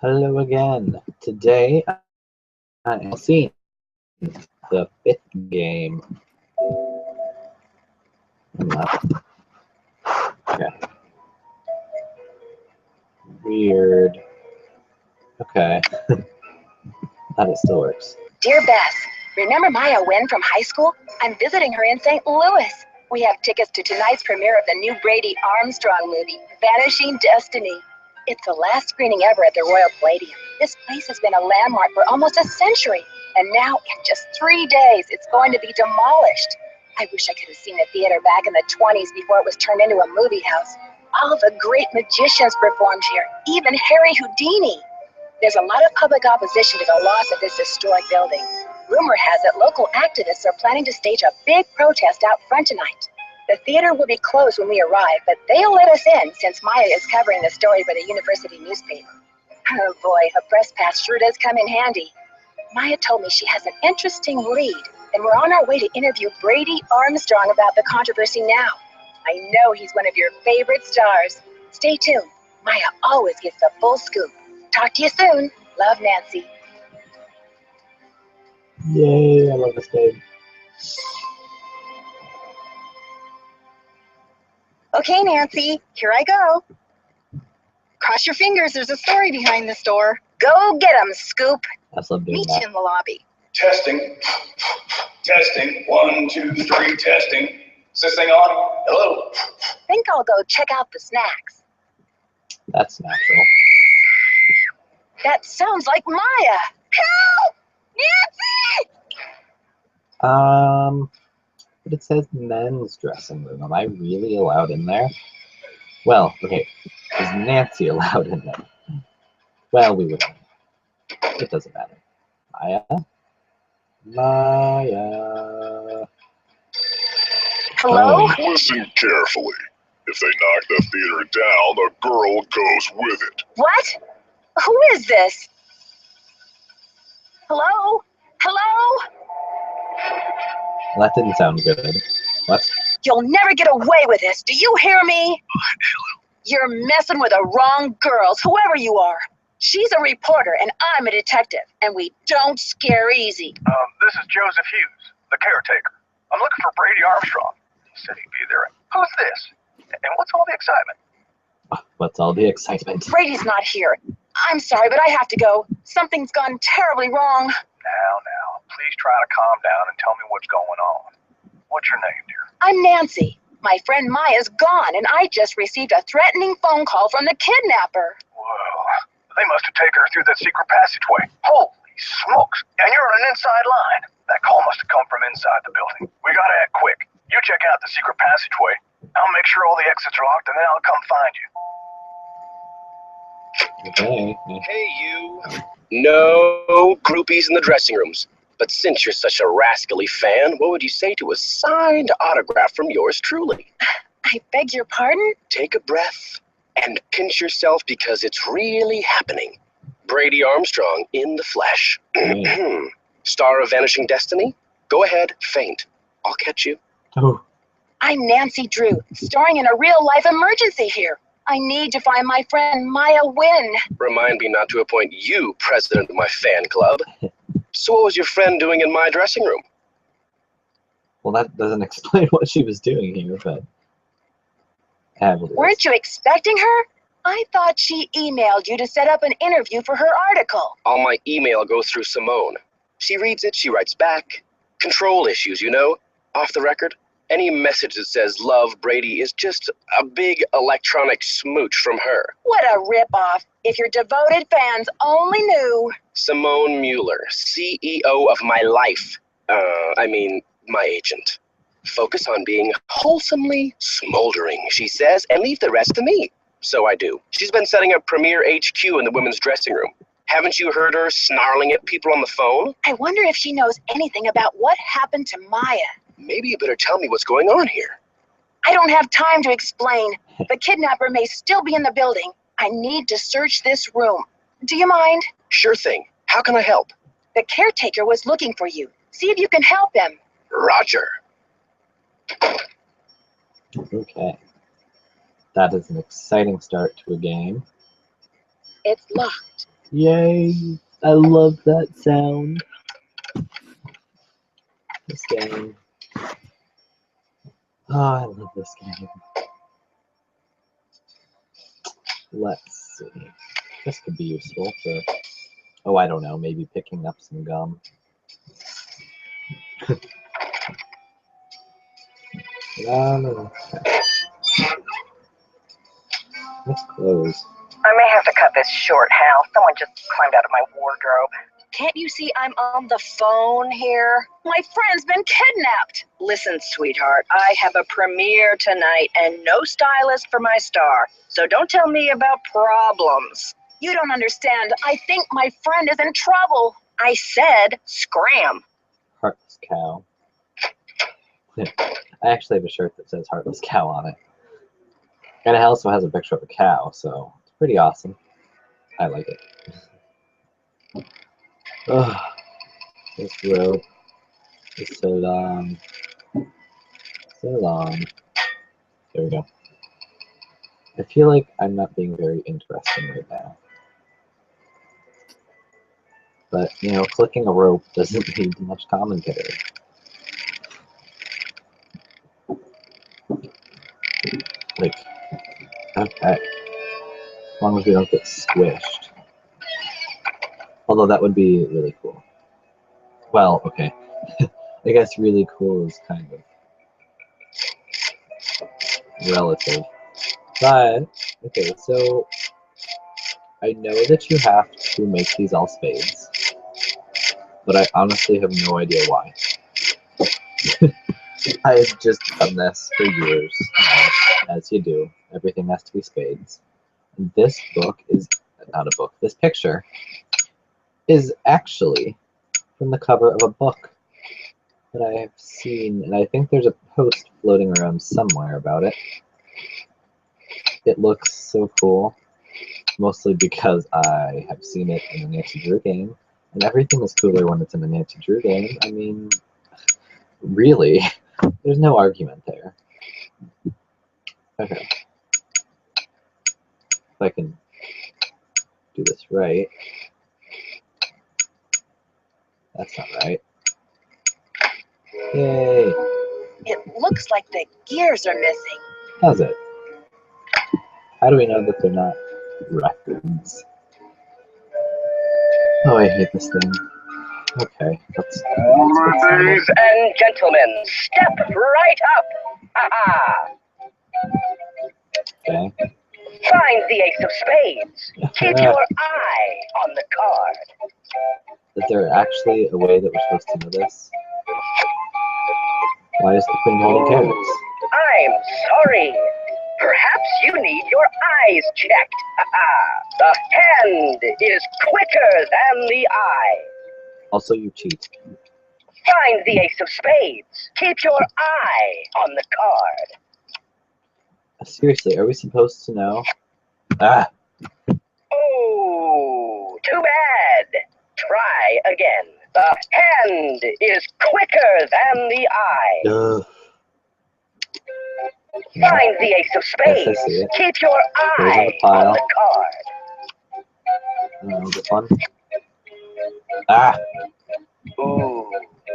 Hello again. Today I am seeing the fifth game. Okay. Weird. Okay. That it still works. Dear Beth, remember Maya Wynn from high school? I'm visiting her in St. Louis. We have tickets to tonight's premiere of the new Brady Armstrong movie, Vanishing Destiny. It's the last screening ever at the Royal Palladium. This place has been a landmark for almost a century, and now in just 3 days, it's going to be demolished. I wish I could have seen the theater back in the 20s before it was turned into a movie house. All the great magicians performed here, even Harry Houdini. There's a lot of public opposition to the loss of this historic building. Rumor has it local activists are planning to stage a big protest out front tonight. The theater will be closed when we arrive, but they'll let us in since Maya is covering the story for the university newspaper. Oh boy, a press pass sure does come in handy. Maya told me she has an interesting lead, and we're on our way to interview Brady Armstrong about the controversy now. I know he's one of your favorite stars. Stay tuned. Maya always gets the full scoop. Talk to you soon. Love, Nancy. Yay, I love this game. Okay, Nancy, here I go. Cross your fingers, there's a story behind this door. Go get 'em, Scoop. That's love doing Meet that. you in the lobby. Testing. Testing. 1, 2, 3, testing. Is this thing on? Hello? Think I'll go check out the snacks. That's natural. That sounds like Maya. Help! Nancy! But it says men's dressing room. Am I really allowed in there? Well, okay. Is Nancy allowed in there? Well, we would. It doesn't matter. Maya? Maya. Hello? Listen carefully. If they knock the theater down, the girl goes with it. What? Who is this? Hello? Hello? Well, that didn't sound good. What? You'll never get away with this. Do you hear me? You're messing with the wrong girls, whoever you are. She's a reporter and I'm a detective, and we don't scare easy. This is Joseph Hughes, the caretaker. I'm looking for Brady Armstrong. He said he'd be there. Who's this? And what's all the excitement? What's all the excitement? Brady's not here. I'm sorry, but I have to go. Something's gone terribly wrong. Now, please try to calm down and tell me what's going on. What's your name, dear? I'm Nancy. My friend Maya's gone, and I just received a threatening phone call from the kidnapper. Whoa, they must have taken her through that secret passageway. Holy smokes, and you're on an inside line. That call must have come from inside the building. We gotta act quick. You check out the secret passageway. I'll make sure all the exits are locked, and then I'll come find you. Okay. Hey, you. No groupies in the dressing rooms. But since you're such a rascally fan, what would you say to a signed autograph from yours truly? I beg your pardon? Take a breath and pinch yourself because it's really happening. Brady Armstrong in the flesh. Star of Vanishing Destiny? Go ahead, faint. I'll catch you. Oh. I'm Nancy Drew, starring in a real-life emergency here. I need to find my friend Maya Wynn. Remind me not to appoint you president of my fan club. So what was your friend doing in my dressing room? Well, that doesn't explain what she was doing here, but... Weren't you expecting her? I thought she emailed you to set up an interview for her article. All my email goes through Simone. She reads it, she writes back. Control issues, you know? Off the record. Any message that says love Brady is just a big electronic smooch from her. What a ripoff. If your devoted fans only knew. Simone Mueller, CEO of my life. My agent. Focus on being wholesomely smoldering, she says, and leave the rest to me. So I do. She's been setting up Premier HQ in the women's dressing room. Haven't you heard her snarling at people on the phone? I wonder if she knows anything about what happened to Maya. Maybe you better tell me what's going on here. I don't have time to explain. The kidnapper may still be in the building. I need to search this room. Do you mind? Sure thing. How can I help? The caretaker was looking for you. See if you can help him. Roger. Okay. That is an exciting start to a game. It's locked. Yay! I love that sound. This game. Oh, I love this game. Let's see. This could be useful for, oh, I don't know, maybe picking up some gum. Okay. Let's close. I may have to cut this short, Hal. Someone just climbed out of my wardrobe. Can't you see I'm on the phone here? My friend's been kidnapped. Listen, sweetheart, I have a premiere tonight and no stylist for my star. So don't tell me about problems. You don't understand. I think my friend is in trouble. I said scram. Heartless cow. I actually have a shirt that says Heartless Cow on it. And it also has a picture of a cow, so it's pretty awesome. I like it. Ugh, this rope is so long. So long. There we go. I feel like I'm not being very interesting right now. But, you know, clicking a rope doesn't need much commentary. Like, okay. As long as we don't get squished. Although that would be really cool. Well, okay. I guess really cool is kind of relative. But, okay, so I know that you have to make these all spades. But I honestly have no idea why. I've just done this for years, as you do. Everything has to be spades. And this book is, not a book, this picture is actually from the cover of a book that I have seen, and I think there's a post floating around somewhere about it. It looks so cool, mostly because I have seen it in a Nancy Drew game, and everything is cooler when it's in a Nancy Drew game. I mean, really, there's no argument there. Okay. If I can do this right. That's not right. Yay! It looks like the gears are missing. Does it? How do we know that they're not records? Oh, I hate this thing. Okay, let's get started. Ladies and gentlemen, step right up. Ha-ha. Okay. Find the ace of spades. Keep your eye on the card. Is there actually a way that we're supposed to know this? Why is the queen holding carrots? I'm sorry. Perhaps you need your eyes checked. Ha-ha. The hand is quicker than the eye. Also, you cheat. Find the ace of spades. Keep your eye on the card. Seriously, are we supposed to know? Ah! Oh, too bad. Try again. The hand is quicker than the eye. Ugh. Find the ace of spades. Yes, I see it. Keep your There's eye the pile. on the card. This one. Ah! Ooh,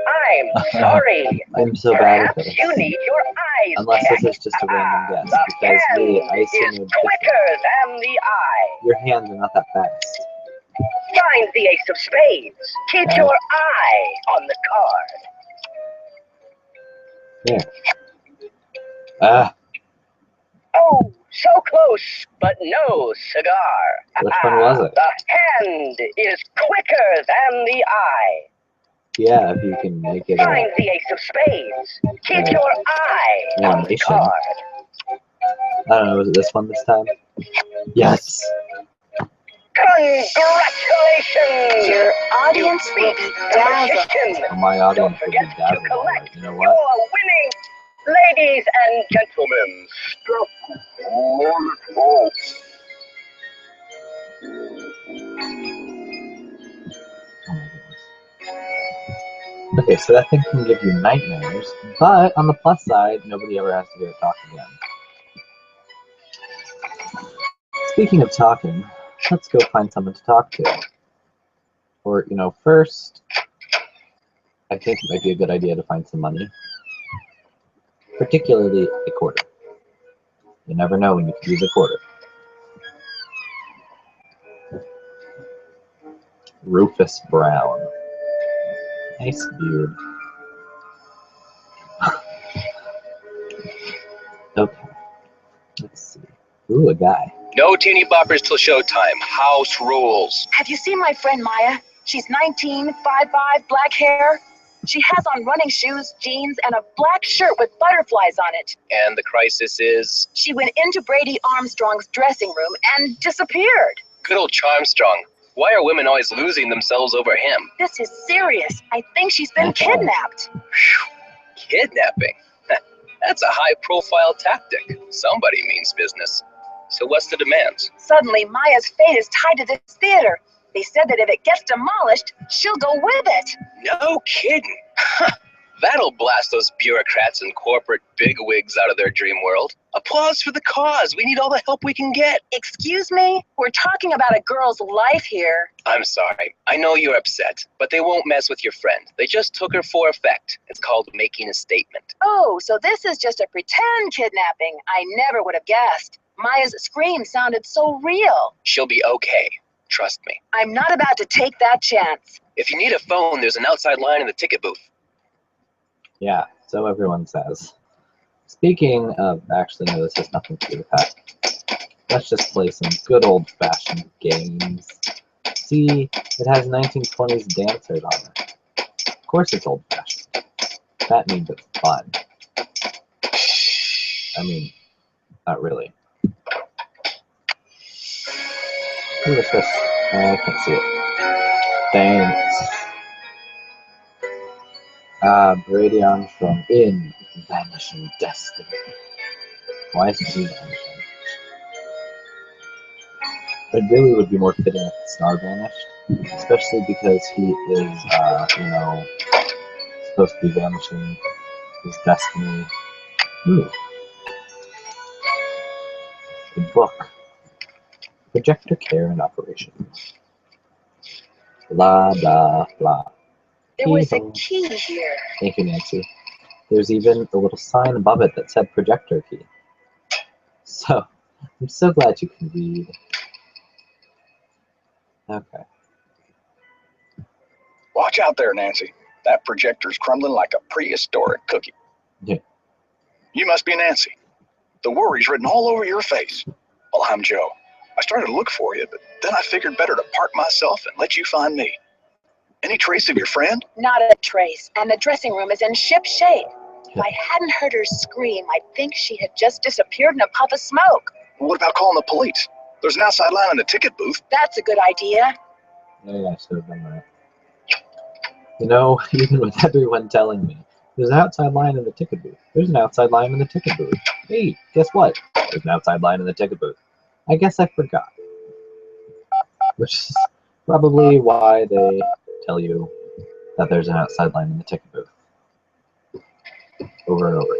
I'm sorry. I'm so bad at Perhaps this. you need your eyes Unless checked. this is just a random guess, The because really, hand I assume is it would quicker than the eye. your hands are not that fast. Find the ace of spades. Keep Okay. your eye on the card. Here. Ah! Oh, so close, but no cigar. Which one was it? The hand is quicker than the eye. Yeah, if you can make it Find the ace of spades. Keep Right. your eye on the Animation. card. I don't know, was it this one this time? Yes! Congratulations! Your audience will be dazzled. Oh, my Don't audience will be forget to dazzled. collect You know your what? winning. Ladies and gentlemen, step on it all. Oh my goodness. Okay, so that thing can give you nightmares, but on the plus side, nobody ever has to hear it talk again. Speaking of talking, let's go find someone to talk to. Or, you know, first, I think it might be a good idea to find some money. Particularly a quarter. You never know when you can use a quarter. Rufus Brown. Nice beard. Okay. Let's see. Ooh, a guy. No teeny boppers till showtime. House rules. Have you seen my friend Maya? She's 19, 5'5", black hair. She has on running shoes, jeans, and a black shirt with butterflies on it. And the crisis is She went into Brady Armstrong's dressing room and disappeared. good old Charmstrong. Why are women always losing themselves over him? This is serious. I think she's been kidnapped. Kidnapping? That's a high-profile tactic. Somebody means business. So what's the demands? Suddenly, Maya's fate is tied to this theater. They said that if it gets demolished, she'll go with it. No kidding. That'll blast those bureaucrats and corporate bigwigs out of their dream world. Applause for the cause. We need all the help we can get. Excuse me? We're talking about a girl's life here. I'm sorry. I know you're upset, but they won't mess with your friend. They just took her for effect. It's called making a statement. Oh, so this is just a pretend kidnapping. I never would have guessed. Maya's scream sounded so real. She'll be okay. Trust me. I'm not about to take that chance. If you need a phone, there's an outside line in the ticket booth. Yeah, so everyone says. Speaking of, actually, no, this has nothing to do with that. Let's just play some good old-fashioned games. See, it has 1920s dancers on it. Of course it's old-fashioned. That means it's fun. I mean, not really. Who is this? I can't see it. Thanks. Brady Armstrong in Vanishing Destiny. Why isn't he vanishing? It really would be more fitting if the star vanished, especially because he is, you know, supposed to be vanishing his destiny. Ooh. The book. Projector Care and Operations. Blah, blah, blah. There was a key here. Thank you, Nancy. There's even a little sign above it that said projector key. So, I'm so glad you can read. Okay. Watch out there, Nancy. That projector's crumbling like a prehistoric cookie. Yeah. You must be Nancy. The worry's written all over your face. Well, I'm Joe. I started to look for you, but then I figured better to park myself and let you find me. Any trace of your friend? Not a trace, and the dressing room is in ship shape. If I hadn't heard her scream, I'd think she had just disappeared in a puff of smoke. What about calling the police? There's an outside line in the ticket booth. That's a good idea. Yeah, I should have done that. You know, even with everyone telling me, there's an outside line in the ticket booth. There's an outside line in the ticket booth. Hey, guess what? There's an outside line in the ticket booth. I guess I forgot. Which is probably why they tell you that there's an outside line in the ticket booth. Over and over.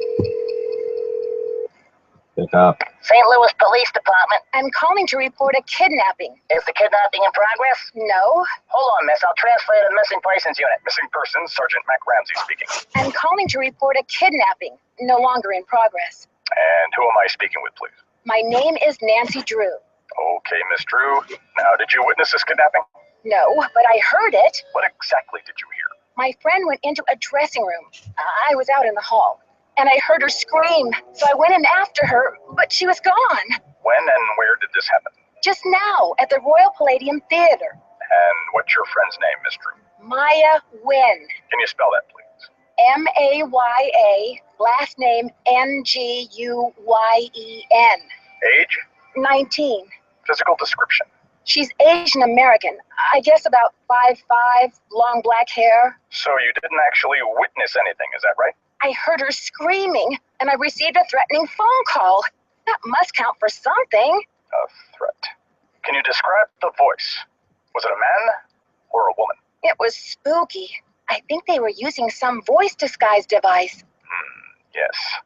Pick up. St. Louis Police Department. I'm calling to report a kidnapping. Is the kidnapping in progress? No. Hold on, miss. I'll transfer you to the Missing Persons Unit. Missing persons, Sergeant Mac Ramsey speaking. I'm calling to report a kidnapping. No longer in progress. And who am I speaking with, please? My name is Nancy Drew. Okay, Miss Drew. Now, did you witness this kidnapping? No, but I heard it. What exactly did you hear? My friend went into a dressing room. I was out in the hall. And I heard her scream, so I went in after her, but she was gone. When and where did this happen? Just now, at the Royal Palladium Theater. And what's your friend's name, Miss Drew? Maya Wynn. Can you spell that, please? M-A-Y-A, last name N-G-U-Y-E-N. Age? 19. Physical description? She's Asian American. I guess about 5'5", long black hair. So you didn't actually witness anything, is that right? I heard her screaming, and I received a threatening phone call. That must count for something. A threat. Can you describe the voice? Was it a man or a woman? It was spooky. I think they were using some voice disguise device. Yes.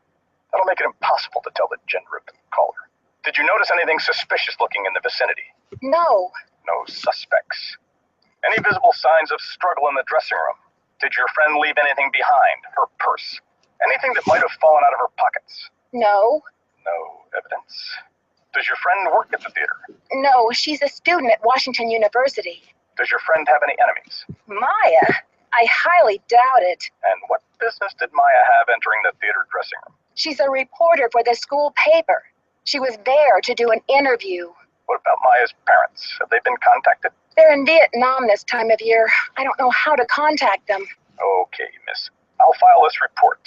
That'll make it impossible to tell the gender of the caller. Did you notice anything suspicious looking in the vicinity? No. No suspects. Any visible signs of struggle in the dressing room? Did your friend leave anything behind? Her purse? Anything that might have fallen out of her pockets? No. No evidence. Does your friend work at the theater? No, she's a student at Washington University. Does your friend have any enemies? Maya? I highly doubt it. And what business did Maya have entering the theater dressing room? She's a reporter for the school paper. She was there to do an interview. What about Maya's parents? Have they been contacted? They're in Vietnam this time of year. I don't know how to contact them. Okay, miss. I'll file this report.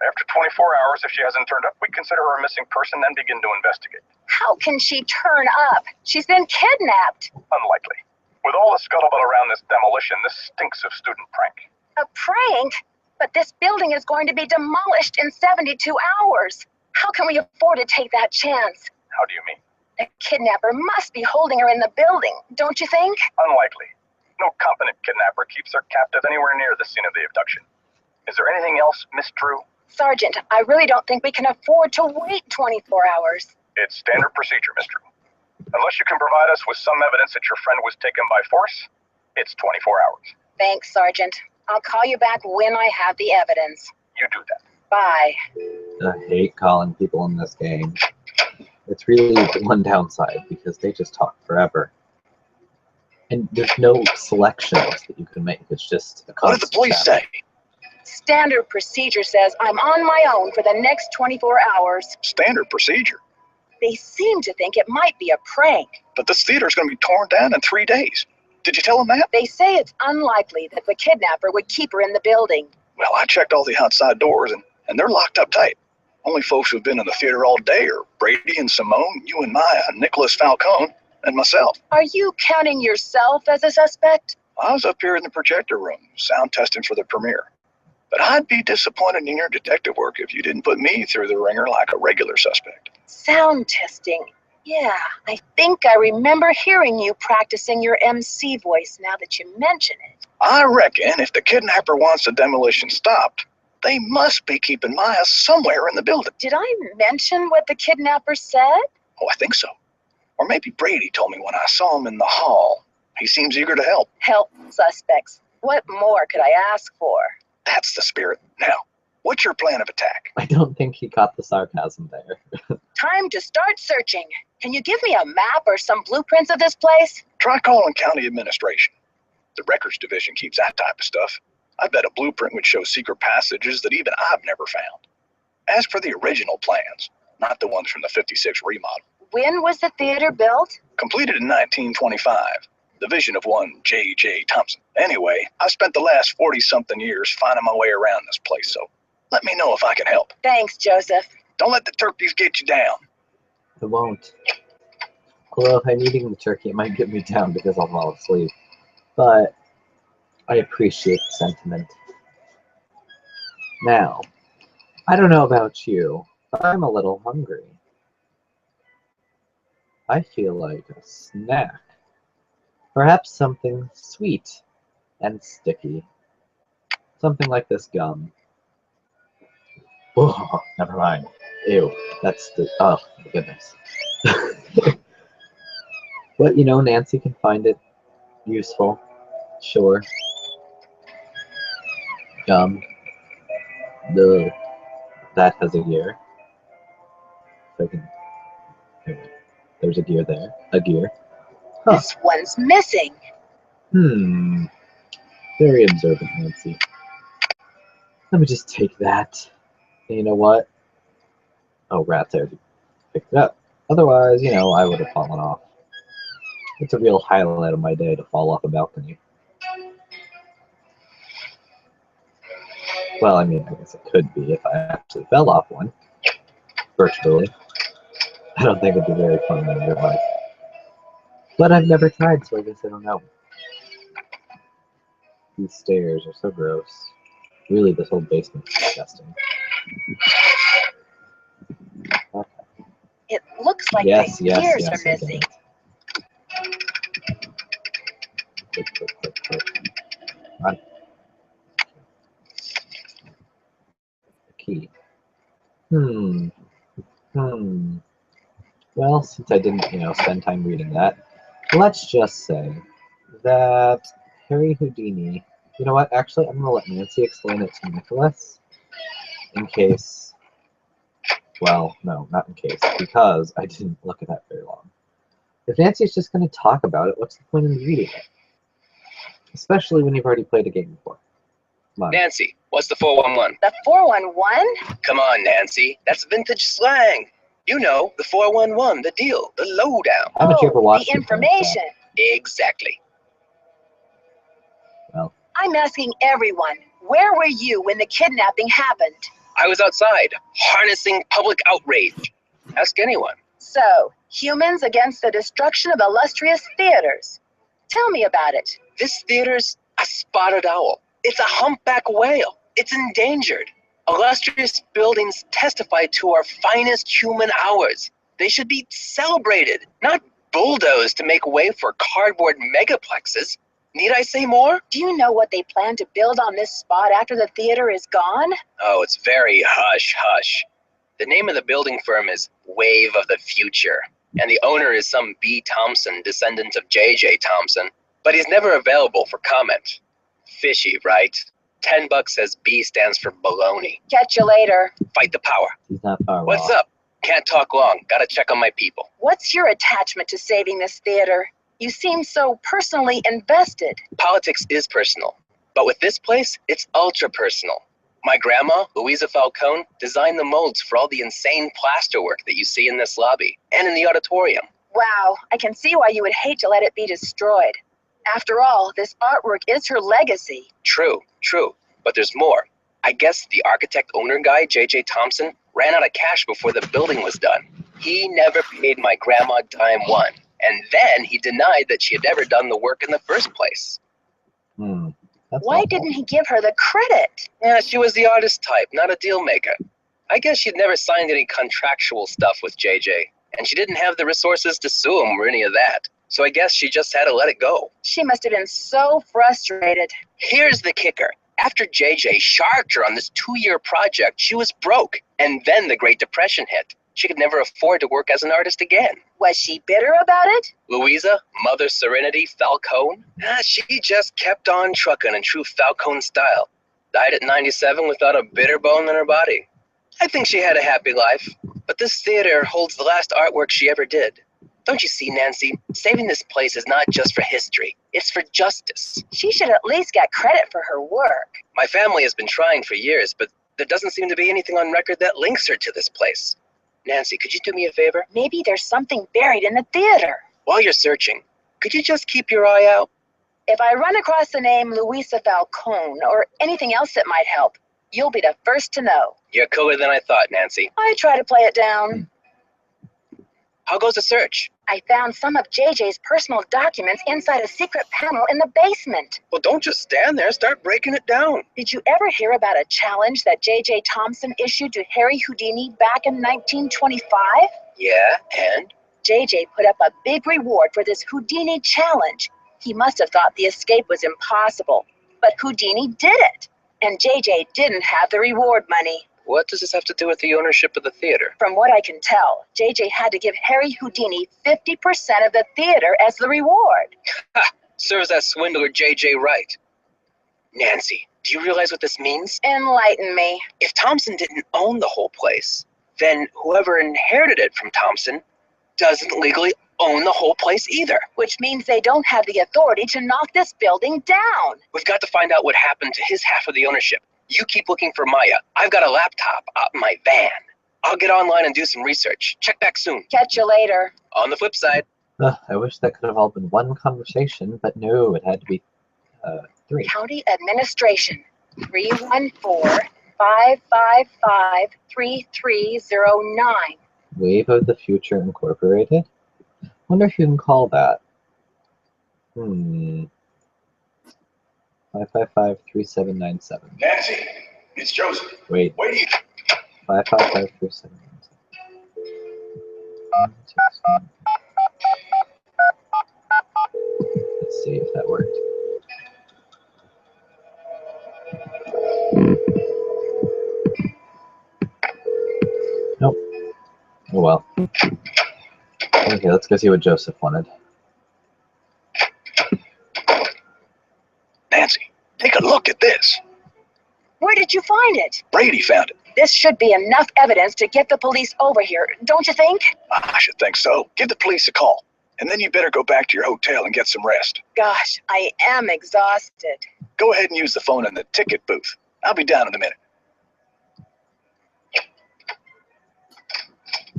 After 24 hours, if she hasn't turned up, we consider her a missing person and begin to investigate. How can she turn up? She's been kidnapped. Unlikely. With all the scuttlebutt around this demolition, this stinks of student prank. A prank? But this building is going to be demolished in 72 hours. How can we afford to take that chance? How do you mean? The kidnapper must be holding her in the building, don't you think? Unlikely. No competent kidnapper keeps their captive anywhere near the scene of the abduction. Is there anything else, Miss Drew? Sergeant, I really don't think we can afford to wait 24 hours. It's standard procedure, Miss Drew. Unless you can provide us with some evidence that your friend was taken by force, it's 24 hours. Thanks, Sergeant. I'll call you back when I have the evidence. You do that. Bye. I hate calling people in this game. It's really the one downside because they just talk forever. And there's no selections that you can make. It's just a What did the constant police chatter. say? Standard procedure says I'm on my own for the next 24 hours. Standard procedure. They seem to think it might be a prank. But this theater's going to be torn down in 3 days. Did you tell them that? They say it's unlikely that the kidnapper would keep her in the building. Well, I checked all the outside doors, and they're locked up tight. Only folks who've been in the theater all day are Brady and Simone, you and Maya, Nicholas Falcone, and myself. Are you counting yourself as a suspect? I was up here in the projector room, sound testing for the premiere. But I'd be disappointed in your detective work if you didn't put me through the ringer like a regular suspect. Sound testing. Yeah, I think I remember hearing you practicing your MC voice now that you mention it. I reckon if the kidnapper wants the demolition stopped, they must be keeping Maya somewhere in the building. Did I mention what the kidnapper said? Oh, I think so. Or maybe Brady told me when I saw him in the hall. He seems eager to help. Help suspects. What more could I ask for? That's the spirit. Now, what's your plan of attack? I don't think he caught the sarcasm there. Time to start searching. Can you give me a map or some blueprints of this place? Try calling county administration. The records division keeps that type of stuff. I bet a blueprint would show secret passages that even I've never found. As for the original plans, not the ones from the 56 remodel. When was the theater built? Completed in 1925. The vision of one J.J. Thompson. Anyway, I've spent the last 40-something years finding my way around this place, so let me know if I can help. Thanks, Joseph. Don't let the turkeys get you down. I won't. Although if I'm eating the turkey, it might get me down because I'll fall asleep. But I appreciate the sentiment. Now, I don't know about you, but I'm a little hungry. I feel like a snack. Perhaps something sweet and sticky. Something like this gum. Oh, never mind. Ew, that's the, oh, my goodness. But, you know, Nancy can find it useful. Sure. Gum. The that has a gear. So I can, anyway, there's a gear there. A gear. Huh. This one's missing. Very observant, Nancy. Let me just take that. And you know what? Oh, rats already picked it up. Otherwise, you know, I would have fallen off. It's a real highlight of my day to fall off a balcony. Well, I mean, I guess it could be if I actually fell off one. Virtually. I don't think it'd be very fun in real life. But I've never tried, so I guess I don't know. These stairs are so gross. Really, this whole basement's disgusting. Okay. It looks like Yes, the yes, gears yes, are I get missing. it. Click, click, click, click. Right. The key. Well, since I didn't, spend time reading that, let's just say that Harry Houdini. You know what? Actually, I'm gonna let Nancy explain it to Nicholas, in case. Well, no, not in case, because I didn't look at that very long. If Nancy's just gonna talk about it, what's the point in reading it? Especially when you've already played a game before. Come on. Nancy, what's the 411? The 411? Come on, Nancy. That's vintage slang. You know, the 411, the deal, the lowdown. Haven't you ever watched the information. Exactly. Well, I'm asking everyone, where were you when the kidnapping happened? I was outside, harnessing public outrage. Ask anyone. So, humans against the destruction of illustrious theaters. Tell me about it. This theater's a spotted owl. It's a humpback whale. It's endangered. Illustrious buildings testify to our finest human hours. They should be celebrated, not bulldozed to make way for cardboard megaplexes. Need I say more? Do you know what they plan to build on this spot after the theater is gone? Oh, it's very hush-hush. The name of the building firm is Wave of the Future, and the owner is some B. Thompson, descendant of J.J. Thompson, but he's never available for comment. Fishy, right? $10 says B stands for baloney. Catch you later. Fight the power. he's not far off. What's up? Can't talk long. Gotta check on my people. What's your attachment to saving this theater? You seem so personally invested. Politics is personal, but with this place, it's ultra personal. My grandma, Louisa Falcone, designed the molds for all the insane plasterwork that you see in this lobby and in the auditorium. Wow, I can see why you would hate to let it be destroyed. After all, this artwork is her legacy. True, but there's more. I guess the architect owner guy, J.J. Thompson, ran out of cash before the building was done. He never paid my grandma dime one, and then he denied that she had ever done the work in the first place. That's Why awful. didn't he give her the credit? Yeah, she was the artist type, not a deal maker. I guess she'd never signed any contractual stuff with JJ, and she didn't have the resources to sue him or any of that. So I guess she just had to let it go. She must have been so frustrated. Here's the kicker. After JJ sharked her on this 2-year project, she was broke. And then the Great Depression hit. She could never afford to work as an artist again. Was she bitter about it? Louisa, Mother Serenity Falcone, she just kept on trucking in true Falcone style. Died at 97 without a bitter bone in her body. I think she had a happy life, but this theater holds the last artwork she ever did. Don't you see, Nancy? Saving this place is not just for history, it's for justice. She should at least get credit for her work. My family has been trying for years, but there doesn't seem to be anything on record that links her to this place. Nancy, could you do me a favor? Maybe there's something buried in the theater. While you're searching, could you just keep your eye out? If I run across the name Louisa Falcone or anything else that might help, you'll be the first to know. You're cooler than I thought, Nancy. I try to play it down. How goes the search? I found some of JJ's personal documents inside a secret panel in the basement. Well, don't just stand there. Start breaking it down. Did you ever hear about a challenge that JJ Thompson issued to Harry Houdini back in 1925? Yeah, and? JJ put up a big reward for this Houdini challenge. He must have thought the escape was impossible, but Houdini did it. And JJ didn't have the reward money. What does this have to do with the ownership of the theater? From what I can tell, JJ had to give Harry Houdini 50% of the theater as the reward. Ha! Serves that swindler JJ right. Nancy, do you realize what this means? Enlighten me. If Thompson didn't own the whole place, then whoever inherited it from Thompson doesn't legally own the whole place either. Which means they don't have the authority to knock this building down. We've got to find out what happened to his half of the ownership. You keep looking for Maya. I've got a laptop out in my van. I'll get online and do some research. Check back soon. Catch you later. On the flip side. I wish that could have all been one conversation, but no, it had to be 3. County Administration, 314-555-3309. Wave of the Future Incorporated? Wonder if you can call that. 555-3797. Nancy, it's Joseph. Wait, Wait here. 555-3797. Let's see if that worked. Nope. Oh well. Okay, let's go see what Joseph wanted. Nancy, take a look at this. Where did you find it? Brady found it. This should be enough evidence to get the police over here, don't you think? I should think so. Give the police a call. And then you better go back to your hotel and get some rest. Gosh, I am exhausted. Go ahead and use the phone in the ticket booth. I'll be down in a minute.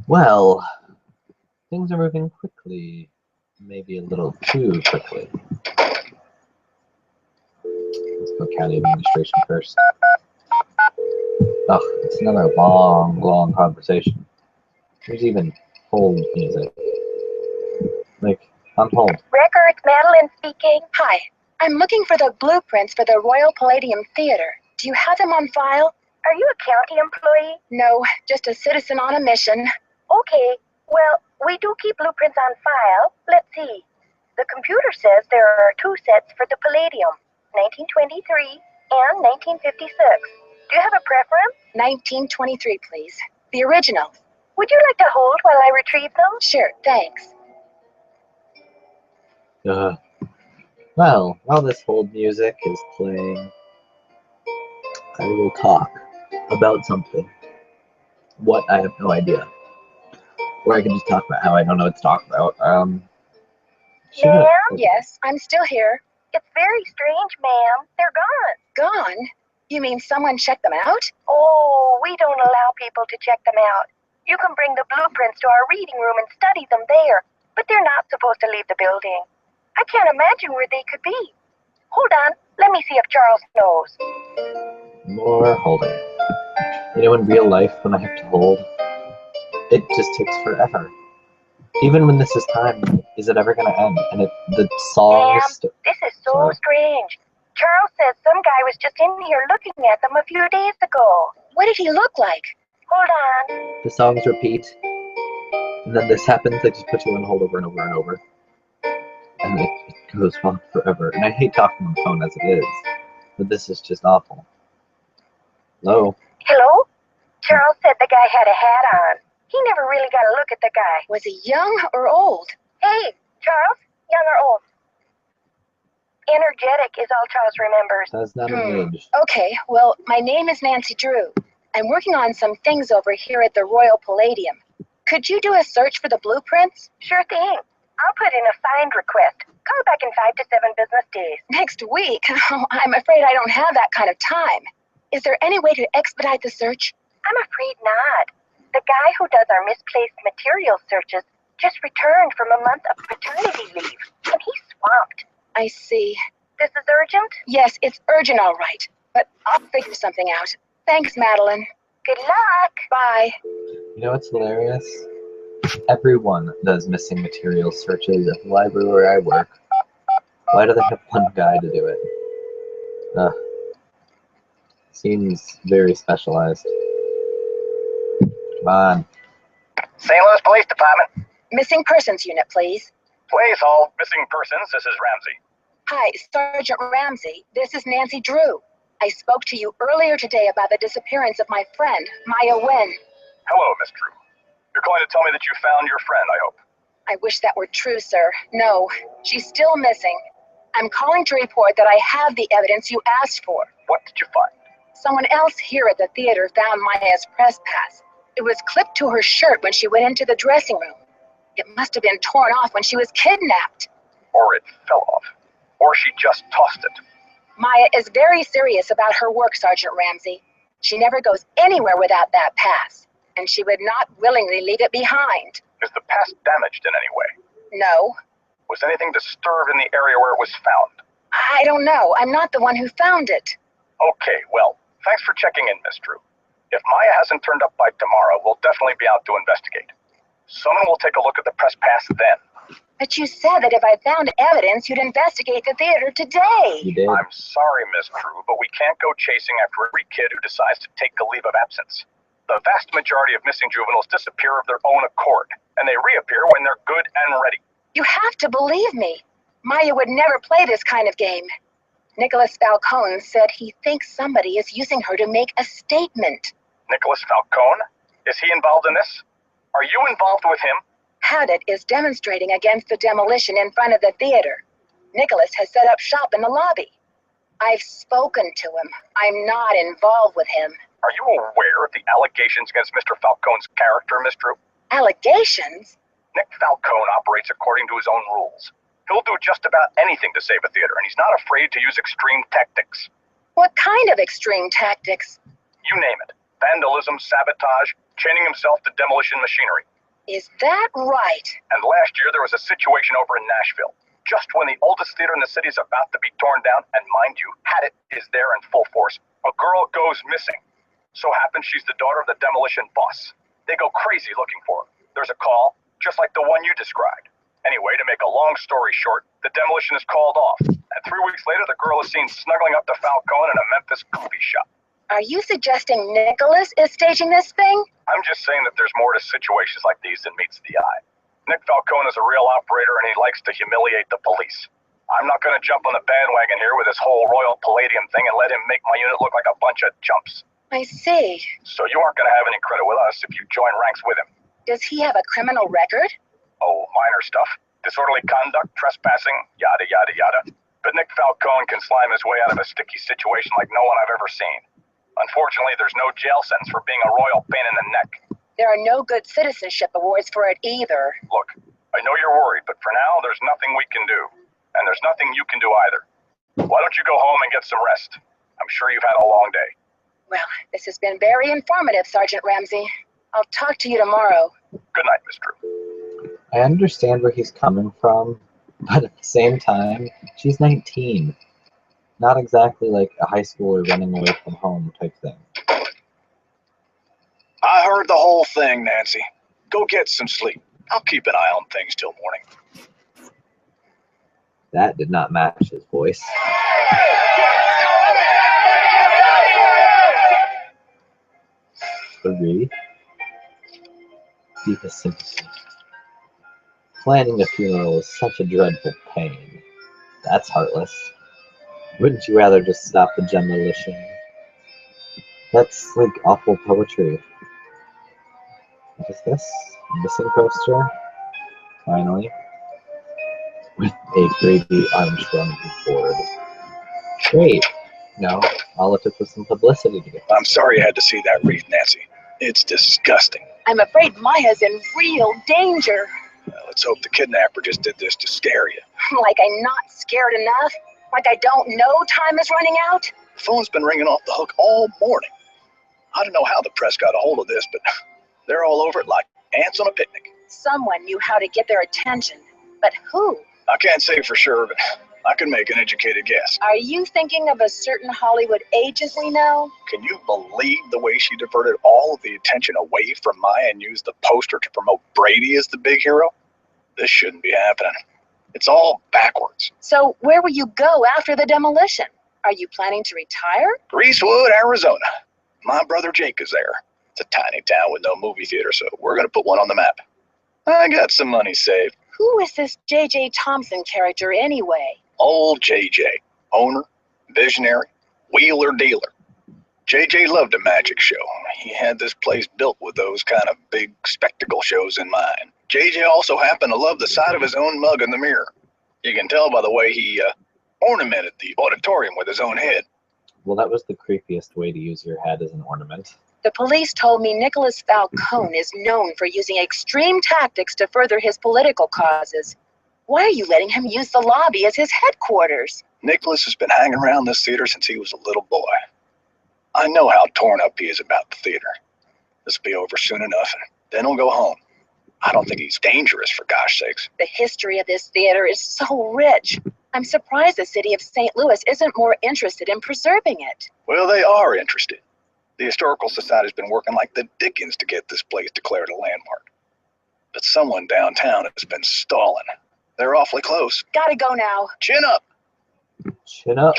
Well, things are moving quickly. Maybe a little too quickly. Let's go county administration first. Oh, it's another long conversation. There's even hold music. Like, on hold. Records, Madeline speaking. Hi, I'm looking for the blueprints for the Royal Palladium Theater. Do you have them on file? Are you a county employee? No, just a citizen on a mission. Okay, well, we do keep blueprints on file. Let's see. The computer says there are 2 sets for the Palladium, 1923 and 1956. Do you have a preference? 1923, please. The original. Would you like to hold while I retrieve them? Sure, thanks. Well, while this hold music is playing, I will talk about something. What? I have no idea. Or I can just talk about how I don't know what to talk about. Ma'am? Yes, I'm still here. It's very strange, ma'am. They're gone. Gone? You mean someone checked them out? Oh, we don't allow people to check them out. You can bring the blueprints to our reading room and study them there, but they're not supposed to leave the building. I can't imagine where they could be. Hold on, let me see if Charles knows. More holding. You know, in real life, when I have to hold, it just takes forever. Even when this is timed, is it ever going to end? And the song Ma'am, is this is so strange. Charles says some guy was just in here looking at them a few days ago. What did he look like? Hold on. The songs repeat, and then this happens. They just put you on hold over and over and over, and it goes on forever. And I hate talking on the phone as it is, but this is just awful. Hello? Hello? Charles said the guy had a hat on. He never really got a look at the guy. Was he young or old? Hey, Charles, young or old? Energetic is all Charles remembers. That's not an age. Okay, well, my name is Nancy Drew. I'm working on some things over here at the Royal Palladium. Could you do a search for the blueprints? Sure thing. I'll put in a find request. Call back in 5 to 7 business days. Next week? Oh, I'm afraid I don't have that kind of time. Is there any way to expedite the search? I'm afraid not. The guy who does our misplaced material searches just returned from a month of paternity leave, and he's swamped. I see. This is urgent? Yes, it's urgent, all right. But I'll figure something out. Thanks, Madeline. Good luck. Bye. You know what's hilarious? Everyone does missing material searches at the library where I work. Why do they have one guy to do it? Seems very specialized. Come on. St. Louis Police Department. Missing Persons Unit, please. Please hold. Missing persons. This is Ramsey. Hi, Sergeant Ramsey. This is Nancy Drew. I spoke to you earlier today about the disappearance of my friend, Maya Wen. Hello, Miss Drew. You're calling to tell me that you found your friend, I hope. I wish that were true, sir. No, she's still missing. I'm calling to report that I have the evidence you asked for. What did you find? Someone else here at the theater found Maya's press pass. It was clipped to her shirt when she went into the dressing room. It must have been torn off when she was kidnapped. Or it fell off. Or she just tossed it. Maya is very serious about her work, Sergeant Ramsey. She never goes anywhere without that pass, and she would not willingly leave it behind. Is the pass damaged in any way? No. Was anything disturbed in the area where it was found? I don't know. I'm not the one who found it. Okay, well, thanks for checking in, Miss Drew. If Maya hasn't turned up by tomorrow, we'll definitely be out to investigate. Someone will take a look at the press pass then. But you said that if I found evidence, you'd investigate the theater today. You did. I'm sorry, Miss Drew, but we can't go chasing after every kid who decides to take a leave of absence. The vast majority of missing juveniles disappear of their own accord, and they reappear when they're good and ready. You have to believe me. Maya would never play this kind of game. Nicholas Falcone said he thinks somebody is using her to make a statement. Nicholas Falcone? Is he involved in this? Are you involved with him? Hadit is demonstrating against the demolition in front of the theater. Nicholas has set up shop in the lobby. I've spoken to him. I'm not involved with him. Are you aware of the allegations against Mr. Falcone's character, Miss Drew? Allegations? Nick Falcone operates according to his own rules. He'll do just about anything to save a theater, and he's not afraid to use extreme tactics. What kind of extreme tactics? You name it. Vandalism, sabotage, chaining himself to demolition machinery. Is that right? And last year there was a situation over in Nashville. Just when the oldest theater in the city is about to be torn down, and mind you, Hadit is there in full force, a girl goes missing. So happens she's the daughter of the demolition boss. They go crazy looking for her. There's a call, just like the one you described. Anyway, to make a long story short, the demolition is called off. And 3 weeks later, the girl is seen snuggling up to Falcone in a Memphis coffee shop. Are you suggesting Nicholas is staging this thing? I'm just saying that there's more to situations like these than meets the eye. Nick Falcone is a real operator, and he likes to humiliate the police. I'm not going to jump on the bandwagon here with this whole Royal Palladium thing and let him make my unit look like a bunch of chumps. I see. So you aren't going to have any credit with us if you join ranks with him. Does he have a criminal record? Oh, minor stuff. Disorderly conduct, trespassing, yada, yada, yada. But Nick Falcone can slime his way out of a sticky situation like no one I've ever seen. Unfortunately, there's no jail sentence for being a royal pain in the neck. There are no good citizenship awards for it either. Look, I know you're worried, but for now, there's nothing we can do. And there's nothing you can do either. Why don't you go home and get some rest? I'm sure you've had a long day. Well, this has been very informative, Sergeant Ramsey. I'll talk to you tomorrow. Good night, Miss Drew. I understand where he's coming from, but at the same time, she's 19. Not exactly like a high schooler running away from home type thing. I heard the whole thing, Nancy. Go get some sleep. I'll keep an eye on things till morning. That did not match his voice. Agree. Deepest sympathy. Planning a funeral is such a dreadful pain. That's heartless. Wouldn't you rather just stop the demolition? That's like awful poetry. What is this? A missing poster? Finally. With a Brady Armstrong board. Great. No, all it took was some publicity to get this. I'm sorry you had to see that read, Nancy. It's disgusting. I'm afraid Maya's in real danger. Well, let's hope the kidnapper just did this to scare you. Like I'm not scared enough? Like I don't know time is running out? The phone's been ringing off the hook all morning. I don't know how the press got a hold of this, but they're all over it like ants on a picnic. Someone knew how to get their attention. But who? I can't say for sure, but I can make an educated guess. Are you thinking of a certain Hollywood agent we know? Can you believe the way she diverted all of the attention away from Maya and used the poster to promote Brady as the big hero? This shouldn't be happening. It's all backwards. So where will you go after the demolition? Are you planning to retire? Greasewood, Arizona. My brother Jake is there. It's a tiny town with no movie theater, so we're going to put one on the map. I got some money saved. Who is this J.J. Thompson character anyway? Old JJ, owner, visionary, wheeler dealer. JJ loved a magic show. He had this place built with those kind of big spectacle shows in mind. JJ also happened to love the sight of his own mug in the mirror. You can tell by the way he ornamented the auditorium with his own head. Well, that was the creepiest way to use your head as an ornament. The police told me Nicholas Falcone is known for using extreme tactics to further his political causes. Why are you letting him use the lobby as his headquarters? Nicholas has been hanging around this theater since he was a little boy. I know how torn up he is about the theater. This will be over soon enough, and then he'll go home. I don't think he's dangerous, for gosh sakes. The history of this theater is so rich. I'm surprised the city of St. Louis isn't more interested in preserving it. Well, they are interested. The Historical Society's been working like the dickens to get this place declared a landmark. But someone downtown has been stalling. They're awfully close. Gotta go now. Chin up! Chin up.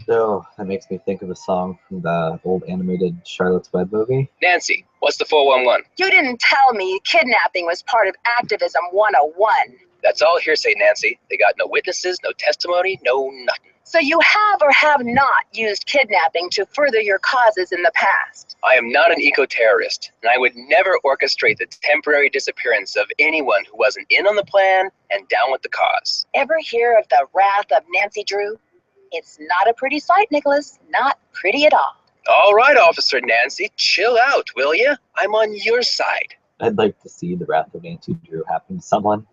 Oh, that makes me think of a song from the old animated Charlotte's Web movie. Nancy, what's the 411? You didn't tell me kidnapping was part of Activism 101. That's all hearsay, Nancy. They got no witnesses, no testimony, no nothing. So you have or have not used kidnapping to further your causes in the past? I am not an eco-terrorist, and I would never orchestrate the temporary disappearance of anyone who wasn't in on the plan and down with the cause. Ever hear of the wrath of Nancy Drew? It's not a pretty sight, Nicholas. Not pretty at all. All right, Officer Nancy, chill out, will ya? I'm on your side. I'd like to see the wrath of Nancy Drew happen to someone.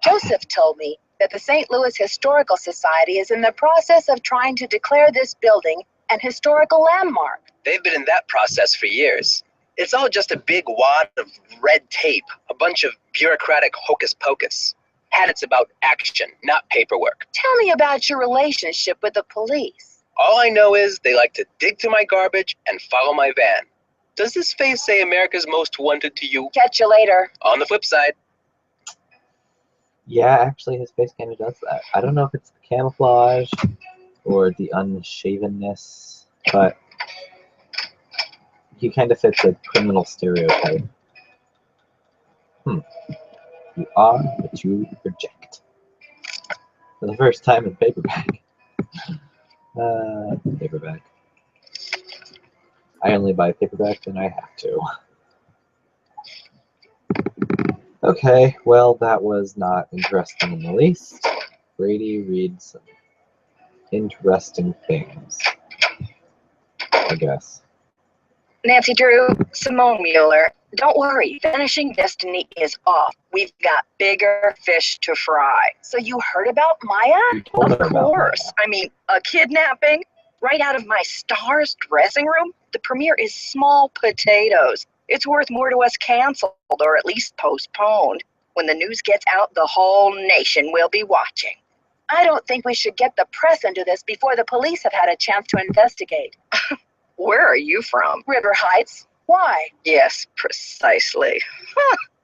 Joseph told me that the St. Louis Historical Society is in the process of trying to declare this building an historical landmark. They've been in that process for years. It's all just a big wad of red tape, a bunch of bureaucratic hocus pocus. Had it's about action, not paperwork. Tell me about your relationship with the police. All I know is they like to dig through my garbage and follow my van. Does this face say America's Most Wanted to you? Catch you later. On the flip side. Yeah, actually, his face kind of does that. I don't know if it's the camouflage or the unshavenness, but he kind of fits a criminal stereotype. You are what you project. For the first time in paperback. Paperback. I only buy paperback when I have to. Okay, well, that was not interesting in the least. Brady reads some interesting things, I guess. Nancy Drew, Simone Mueller, don't worry, Vanishing Destiny is off. We've got bigger fish to fry. So you heard about Maya? You told Of her about course. that. I mean, a kidnapping right out of my star's dressing room? The premiere is small potatoes. It's worth more to us canceled or at least postponed. When the news gets out, the whole nation will be watching. I don't think we should get the press into this before the police have had a chance to investigate. Where are you from? River Heights. Why? Yes, precisely.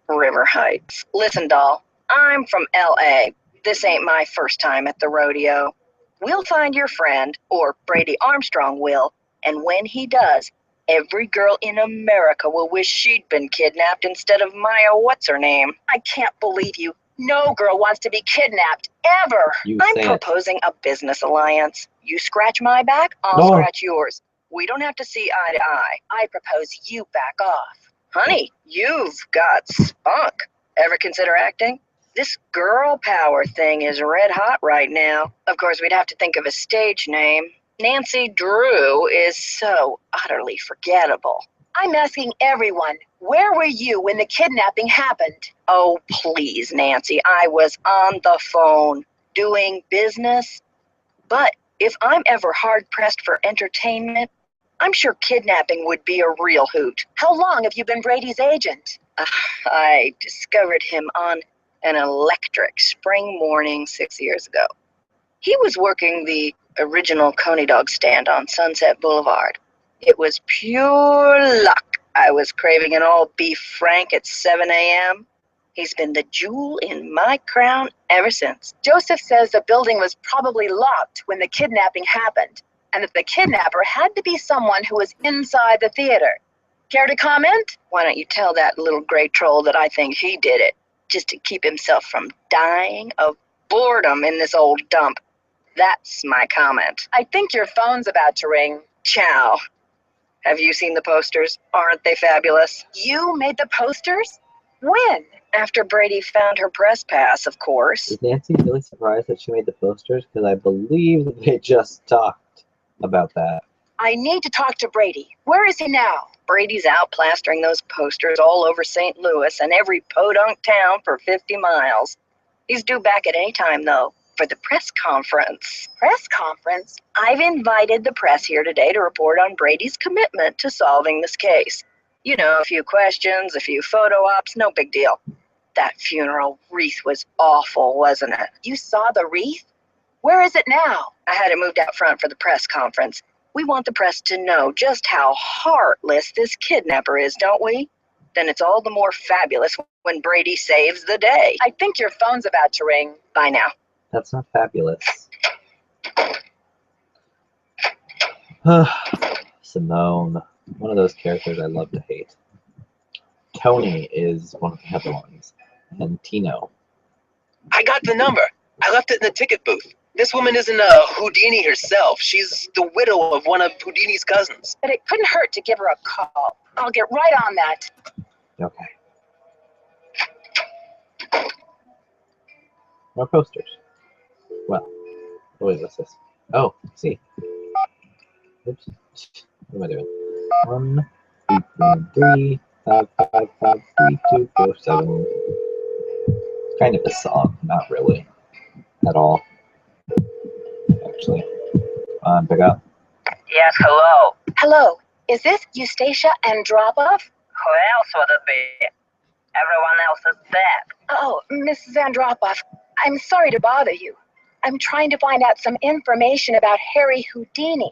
River Heights. Listen, doll, I'm from L.A. This ain't my first time at the rodeo. We'll find your friend, or Brady Armstrong will, and when he does, every girl in America will wish she'd been kidnapped instead of Maya what's-her-name. I can't believe you. No girl wants to be kidnapped, ever. I'm say it. proposing a business alliance. You scratch my back, I'll No. scratch yours. We don't have to see eye to eye. I propose you back off. Honey, you've got spunk. Ever consider acting? This girl power thing is red hot right now. Of course, we'd have to think of a stage name. Nancy Drew is so utterly forgettable. I'm asking everyone, where were you when the kidnapping happened? Oh, please, Nancy, I was on the phone doing business. But if I'm ever hard-pressed for entertainment, I'm sure kidnapping would be a real hoot. How long have you been Brady's agent? I discovered him on an electric spring morning 6 years ago. He was working the original Coney Dog stand on Sunset Boulevard. It was pure luck. I was craving an all-beef frank at 7 a.m. He's been the jewel in my crown ever since. Joseph says the building was probably locked when the kidnapping happened, and that the kidnapper had to be someone who was inside the theater. Care to comment? Why don't you tell that little gray troll that I think he did it, just to keep himself from dying of boredom in this old dump. That's my comment. I think your phone's about to ring. Ciao. Have you seen the posters? Aren't they fabulous? You made the posters? When? After Brady found her press pass, of course. Is Nancy really surprised that she made the posters? Because I believe that they just talked about that. I need to talk to Brady. Where is he now? Brady's out plastering those posters all over St. Louis and every podunk town for 50 miles. He's due back at any time, though, for the press conference. Press conference? I've invited the press here today to report on Brady's commitment to solving this case. You know, a few questions, a few photo ops, no big deal. That funeral wreath was awful, wasn't it? You saw the wreath? Where is it now? I had it moved out front for the press conference. We want the press to know just how heartless this kidnapper is, don't we? Then it's all the more fabulous when Brady saves the day. I think your phone's about to ring. Bye now. That's not fabulous. Simone. One of those characters I love to hate. Tony is one of the other ones. And Tino. I got the number. I left it in the ticket booth. This woman isn't Houdini herself. She's the widow of one of Houdini's cousins. But it couldn't hurt to give her a call. I'll get right on that. Okay. More posters. Well, wait, what's this? Oh, see. Oops. What am I doing? 1, 3, 5, 5, 5, 3, 2, 4, 7. It's kind of a song, not really. At all. Actually. Come on, pick up. Yes, hello. Hello, is this Eustacia Andropov? Who else would it be? Everyone else is dead. Oh, Mrs. Andropov, I'm sorry to bother you. I'm trying to find out some information about Harry Houdini.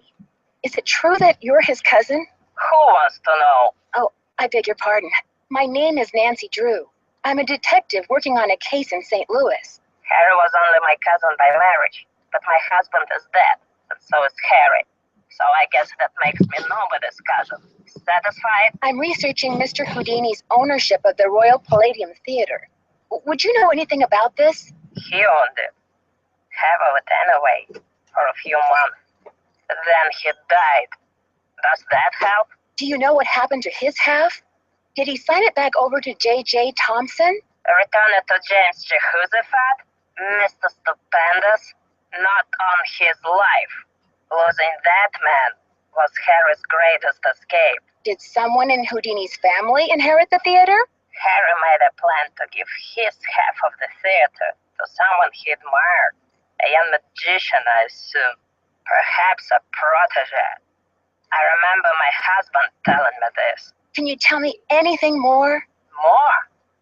Is it true that you're his cousin? Who wants to know? Oh, I beg your pardon. My name is Nancy Drew. I'm a detective working on a case in St. Louis. Harry was only my cousin by marriage, but my husband is dead, and so is Harry. So I guess that makes me nobody's cousin. Satisfied? I'm researching Mr. Houdini's ownership of the Royal Palladium Theater. Would you know anything about this? He owned it. Half of it anyway, for a few months. Then he died. Does that help? Do you know what happened to his half? Did he sign it back over to J.J. Thompson? Return it to James Jehoshaphat? Mr. Stupendous? Not on his life. Losing that man was Harry's greatest escape. Did someone in Houdini's family inherit the theater? Harry made a plan to give his half of the theater to someone he admired. A young magician, I assume. Perhaps a protege. I remember my husband telling me this. Can you tell me anything more? More?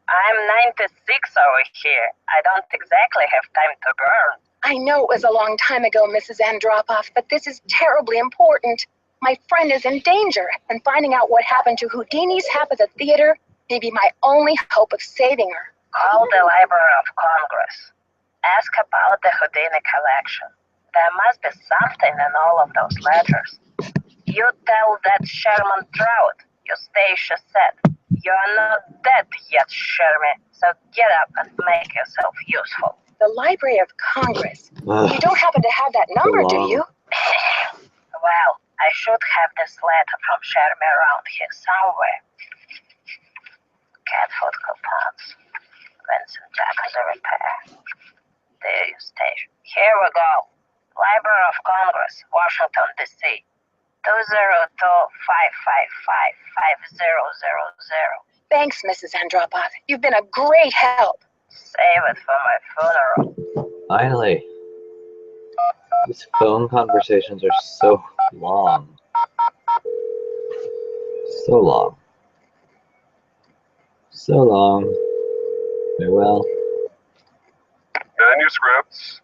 I'm 96 over here. I don't exactly have time to burn. I know it was a long time ago, Mrs. Andropov, but this is terribly important. My friend is in danger, and finding out what happened to Houdini's half of the theater may be my only hope of saving her. Call the Library of Congress. Ask about the Houdini collection. There must be something in all of those letters. You tell that Sherman Trout, Eustacia said. You're not dead yet, Sherman, so get up and make yourself useful. The Library of Congress. You don't happen to have that number, do you? Well, I should have this letter from Sherman around here somewhere. Cat food coupons. Vincent Jack under repair. Dear Eustacia. Here we go. Library of Congress, Washington, D.C. 202-555-5000. Thanks, Mrs. Andropov. You've been a great help. Save it for my funeral. Finally. These phone conversations are so long. So long. So long. Farewell. Manuscripts.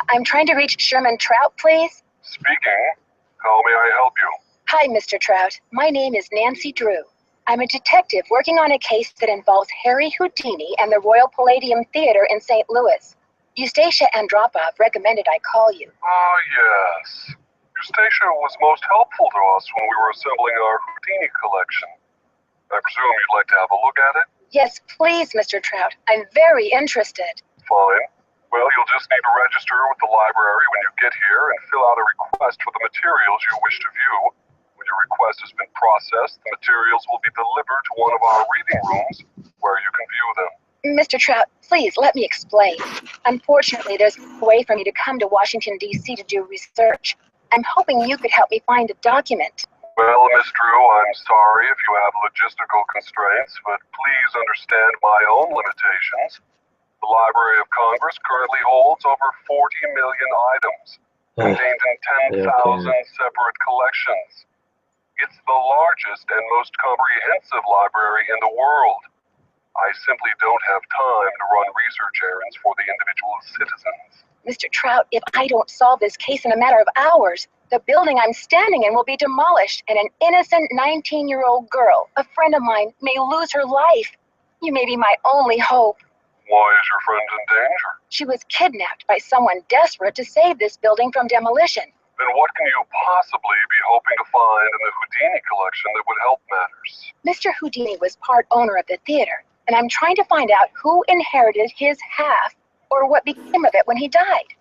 I'm trying to reach Sherman Trout, please. Speaking. How may I help you? Hi, Mr. Trout. My name is Nancy Drew. I'm a detective working on a case that involves Harry Houdini and the Royal Palladium Theater in St. Louis. Eustacia Andropov recommended I call you. Ah, yes. Eustacia was most helpful to us when we were assembling our Houdini collection. I presume you'd like to have a look at it? Yes, please, Mr. Trout. I'm very interested. Fine. Well, you'll just need to register with the library when you get here and fill out a request for the materials you wish to view. When your request has been processed, the materials will be delivered to one of our reading rooms where you can view them. Mr. Trout, please let me explain. Unfortunately, there's no way for me to come to Washington, D.C. to do research. I'm hoping you could help me find a document. Well, Miss Drew, I'm sorry if you have logistical constraints, but please understand my own limitations. The Library of Congress currently holds over 40 million items, contained in 10,000 separate collections. It's the largest and most comprehensive library in the world. I simply don't have time to run research errands for the individual citizens. Mr. Trout, if I don't solve this case in a matter of hours, the building I'm standing in will be demolished and an innocent 19-year-old girl, a friend of mine, may lose her life. You may be my only hope. Why is your friend in danger? She was kidnapped by someone desperate to save this building from demolition. Then what can you possibly be hoping to find in the Houdini collection that would help matters? Mr. Houdini was part owner of the theater, and I'm trying to find out who inherited his half or what became of it when he died.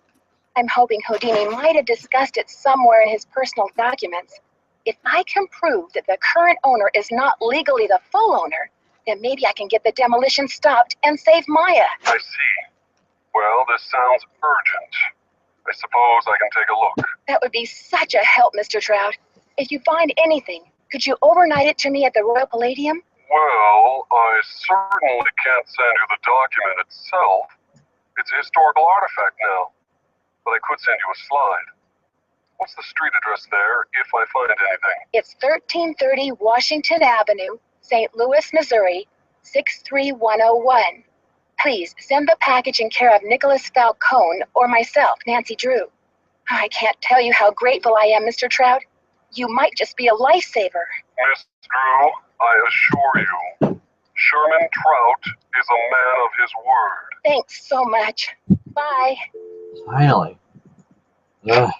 I'm hoping Houdini might have discussed it somewhere in his personal documents. If I can prove that the current owner is not legally the full owner, then maybe I can get the demolition stopped and save Maya. I see. Well, this sounds urgent. I suppose I can take a look. That would be such a help, Mr. Trout. If you find anything, could you overnight it to me at the Royal Palladium? Well, I certainly can't send you the document itself. It's a historical artifact now. But I could send you a slide. What's the street address there, if I find anything? It's 1330 Washington Avenue, St. Louis, Missouri, 63101. Please send the package in care of Nicholas Falcone or myself, Nancy Drew. I can't tell you how grateful I am, Mr. Trout. You might just be a lifesaver. Miss Drew, I assure you, Sherman Trout is a man of his word. Thanks so much. Bye. Finally. Ugh.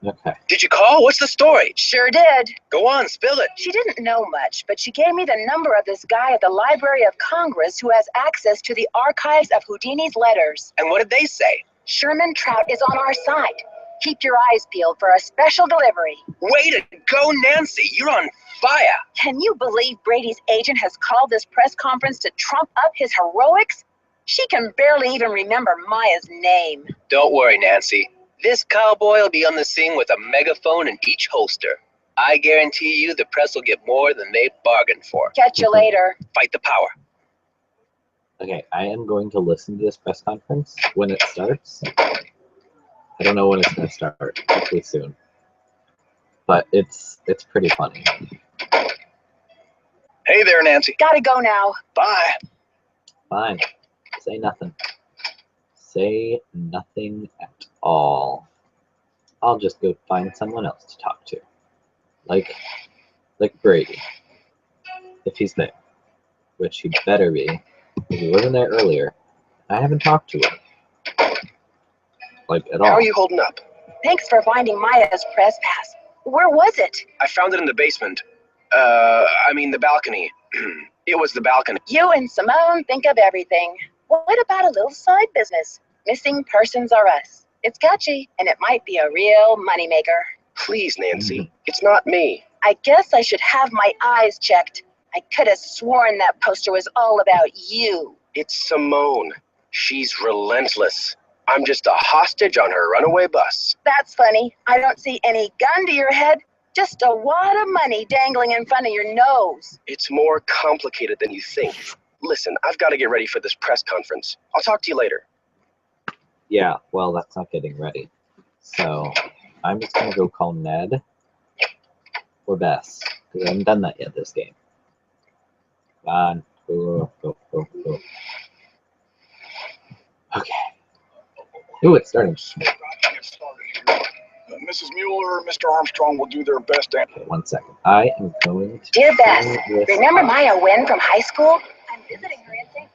Okay. Did you call? What's the story? Sure did. Go on, spill it. She didn't know much, but she gave me the number of this guy at the Library of Congress who has access to the archives of Houdini's letters. And what did they say? Sherman Trout is on our side. Keep your eyes peeled for a special delivery. Way to go, Nancy. You're on fire. Can you believe Brady's agent has called this press conference to trump up his heroics? She can barely even remember Maya's name. Don't worry, Nancy. This cowboy will be on the scene with a megaphone in each holster. I guarantee you the press will get more than they bargained for. Catch you later. Fight the power. Okay, I am going to listen to this press conference when it starts. I don't know when it's going to start. Hopefully soon. But it's pretty funny. Hey there, Nancy. Gotta go now. Bye. Fine. Say nothing. Say nothing at all. I'll just go find someone else to talk to. Like Brady. If he's there. Which he better be. If he wasn't there earlier. I haven't talked to him. Like, at all. How are you holding up? Thanks for finding Maya's press pass. Where was it? I found it in the basement. The balcony. It was the balcony. You and Simone think of everything. What about a little side business? Missing persons are us. It's catchy, and it might be a real moneymaker. Please, Nancy. It's not me. I guess I should have my eyes checked. I could have sworn that poster was all about you. It's Simone. She's relentless. I'm just a hostage on her runaway bus. That's funny. I don't see any gun to your head. Just a wad of money dangling in front of your nose. It's more complicated than you think. Listen, I've got to get ready for this press conference. I'll talk to you later. Yeah, well, that's not getting ready. So, I'm just going to go call Ned or Bess, because I haven't done that yet this game. Come on, go. Okay. Ooh, it's starting. Mrs. Mueller, Mr. Armstrong will do their best. Okay, 1 second. I am going to... Dear Bess, remember Maya Wynn from high school? I'm visiting her in St.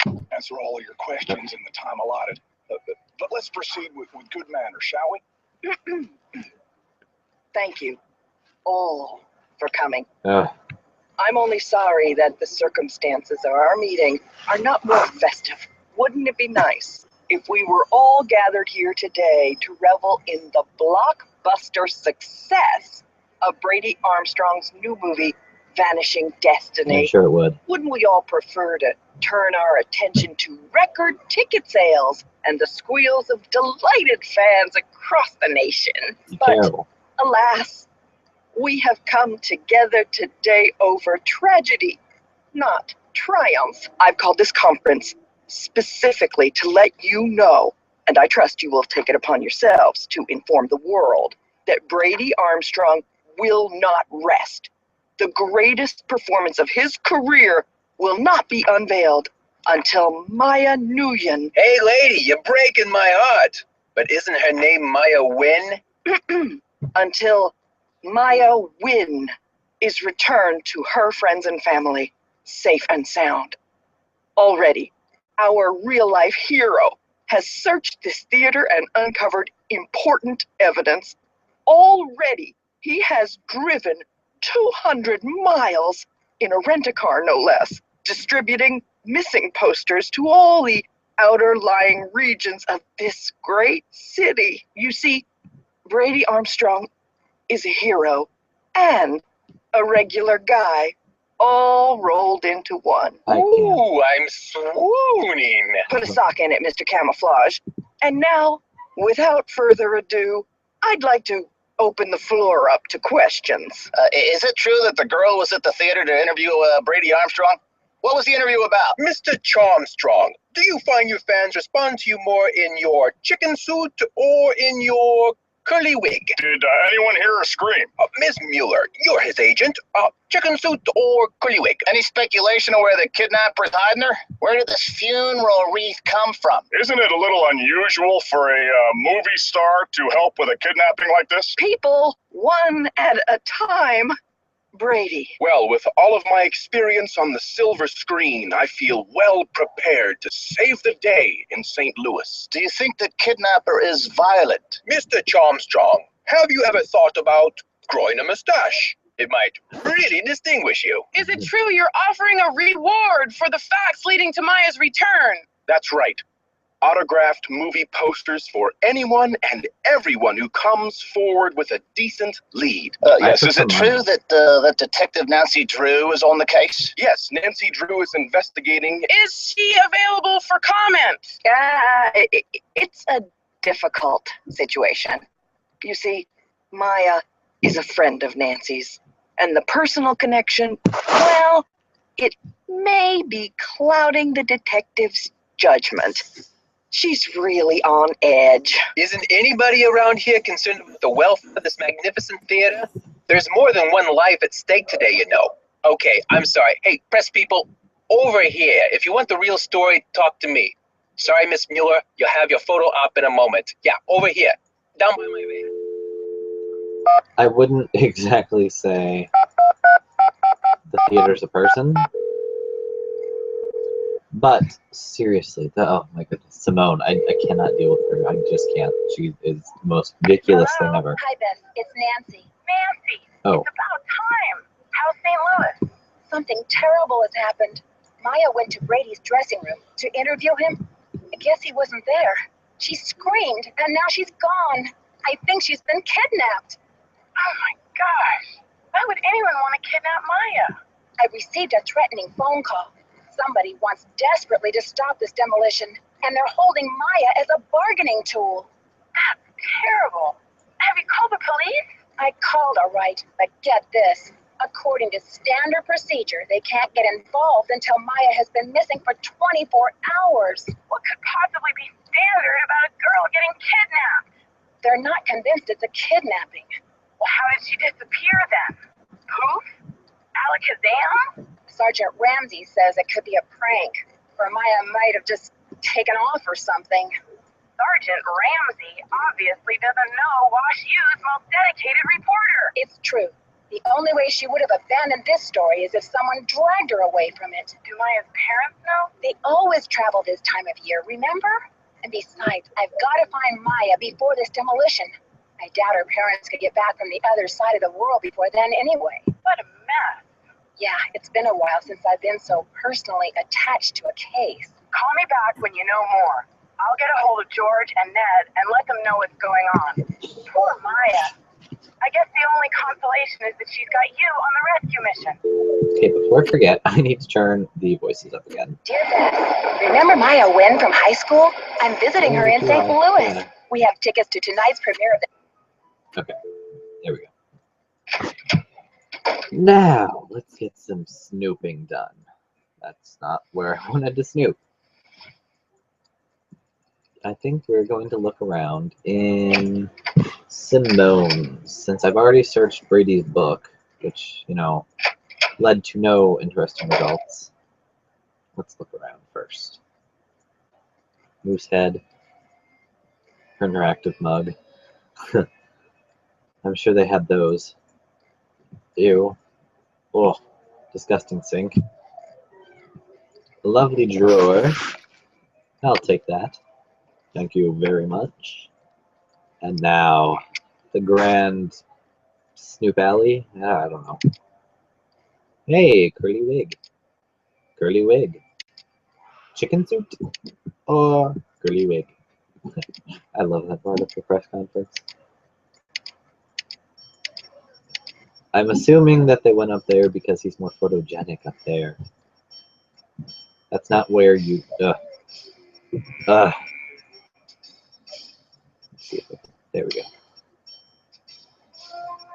Louis. Answer all of your questions in the time allotted. But let's proceed with good manners, shall we? Thank you, all, for coming. Ugh. I'm only sorry that the circumstances of our meeting are not more festive. Wouldn't it be nice if we were all gathered here today to revel in the blockbuster success of Brady Armstrong's new movie, Vanishing Destiny? I'm sure it would. Wouldn't we all prefer to turn our attention to record ticket sales and the squeals of delighted fans across the nation? Terrible. Alas, we have come together today over tragedy, not triumph. I've called this conference specifically to let you know, and I trust you will take it upon yourselves to inform the world, that Brady Armstrong will not rest. The greatest performance of his career will not be unveiled until Maya Nguyen. Hey, lady, you're breaking my heart. But isn't her name Maya Wynn? Until Maya Wynn is returned to her friends and family, safe and sound. Already, our real-life hero has searched this theater and uncovered important evidence. Already, he has driven 200 miles in a rent-a-car, no less, distributing missing posters to all the outer lying regions of this great city. You see, Brady Armstrong is a hero and a regular guy, all rolled into one. Ooh, I'm swooning. Put a sock in it, Mr. Camouflage. And now, without further ado, I'd like to open the floor up to questions. Is it true that the girl was at the theater to interview Brady Armstrong? What was the interview about? Mr. Charmstrong, do you find your fans respond to you more in your chicken suit or in your curly wig? Did anyone hear her scream? Ms. Mueller, you're his agent. Chicken suit or curly wig? Any speculation of where the kidnapper's hiding her? Where did this funeral wreath come from? Isn't it a little unusual for a movie star to help with a kidnapping like this? People, one at a time. Brady. Well, with all of my experience on the silver screen, I feel well prepared to save the day in St. Louis. Do you think the kidnapper is violent? Mr. Charmstrong, have you ever thought about growing a mustache? It might really distinguish you. Is it true you're offering a reward for the facts leading to Maya's return? That's right. Autographed movie posters for anyone and everyone who comes forward with a decent lead. Yes, is it true that that Detective Nancy Drew is on the case? Yes, Nancy Drew is investigating. Is she available for comment? It's a difficult situation. You see, Maya is a friend of Nancy's, and the personal connection, well, it may be clouding the detective's judgment. She's really on edge. Isn't anybody around here concerned with the wealth of this magnificent theater? There's more than one life at stake today, you know. Okay, I'm sorry. Hey, press people, over here. If you want the real story, talk to me. Sorry, Miss Mueller, you'll have your photo up in a moment. Yeah, over here, down by my way. I wouldn't exactly say the theater's a person. But seriously, oh my goodness, Simone, I cannot deal with her. I just can't. She is the most ridiculous thing ever. Hi, Beth. It's Nancy. Nancy, Oh. it's about time. How's St. Louis? Something terrible has happened. Maya went to Brady's dressing room to interview him. I guess he wasn't there. She screamed, and now she's gone. I think she's been kidnapped. Oh my gosh. Why would anyone want to kidnap Maya? I received a threatening phone call. Somebody wants desperately to stop this demolition, and they're holding Maya as a bargaining tool. That's terrible. Have you called the police? I called, all right, but get this. According to standard procedure, they can't get involved until Maya has been missing for 24 hours. What could possibly be standard about a girl getting kidnapped? They're not convinced it's a kidnapping. Well, how did she disappear then? Poof? Alakazam? Sergeant Ramsey says it could be a prank, or Maya might have just taken off or something. Sergeant Ramsey obviously doesn't know Wash U's most dedicated reporter. It's true. The only way she would have abandoned this story is if someone dragged her away from it. Do Maya's parents know? They always travel this time of year, remember? And besides, I've got to find Maya before this demolition. I doubt her parents could get back from the other side of the world before then anyway. What a mess. Yeah, it's been a while since I've been so personally attached to a case. Call me back when you know more. I'll get a hold of George and Ned and let them know what's going on. Poor Maya. I guess the only consolation is that she's got you on the rescue mission. Okay, before I forget, I need to turn the voices up again. Dear Beth, remember Maya Wynn from high school? I'm visiting her in St. Louis. Yeah. We have tickets to tonight's premiere of the... Okay, there we go. Now, let's get some snooping done. That's not where I wanted to snoop. I think we're going to look around in Simone's, since I've already searched Brady's book, which, you know, led to no interesting results. Let's look around first. Moosehead. HerInteractive mug. I'm sure they had those. Ew. Oh, disgusting sink. A lovely drawer. I'll take that. Thank you very much. And now, the grand Snoop Alley? I don't know. Hey, curly wig. Curly wig. Chicken suit? or girly wig. I love that part of the press conference. I'm assuming that they went up there because he's more photogenic up there. That's not where you. Let's see if there we go.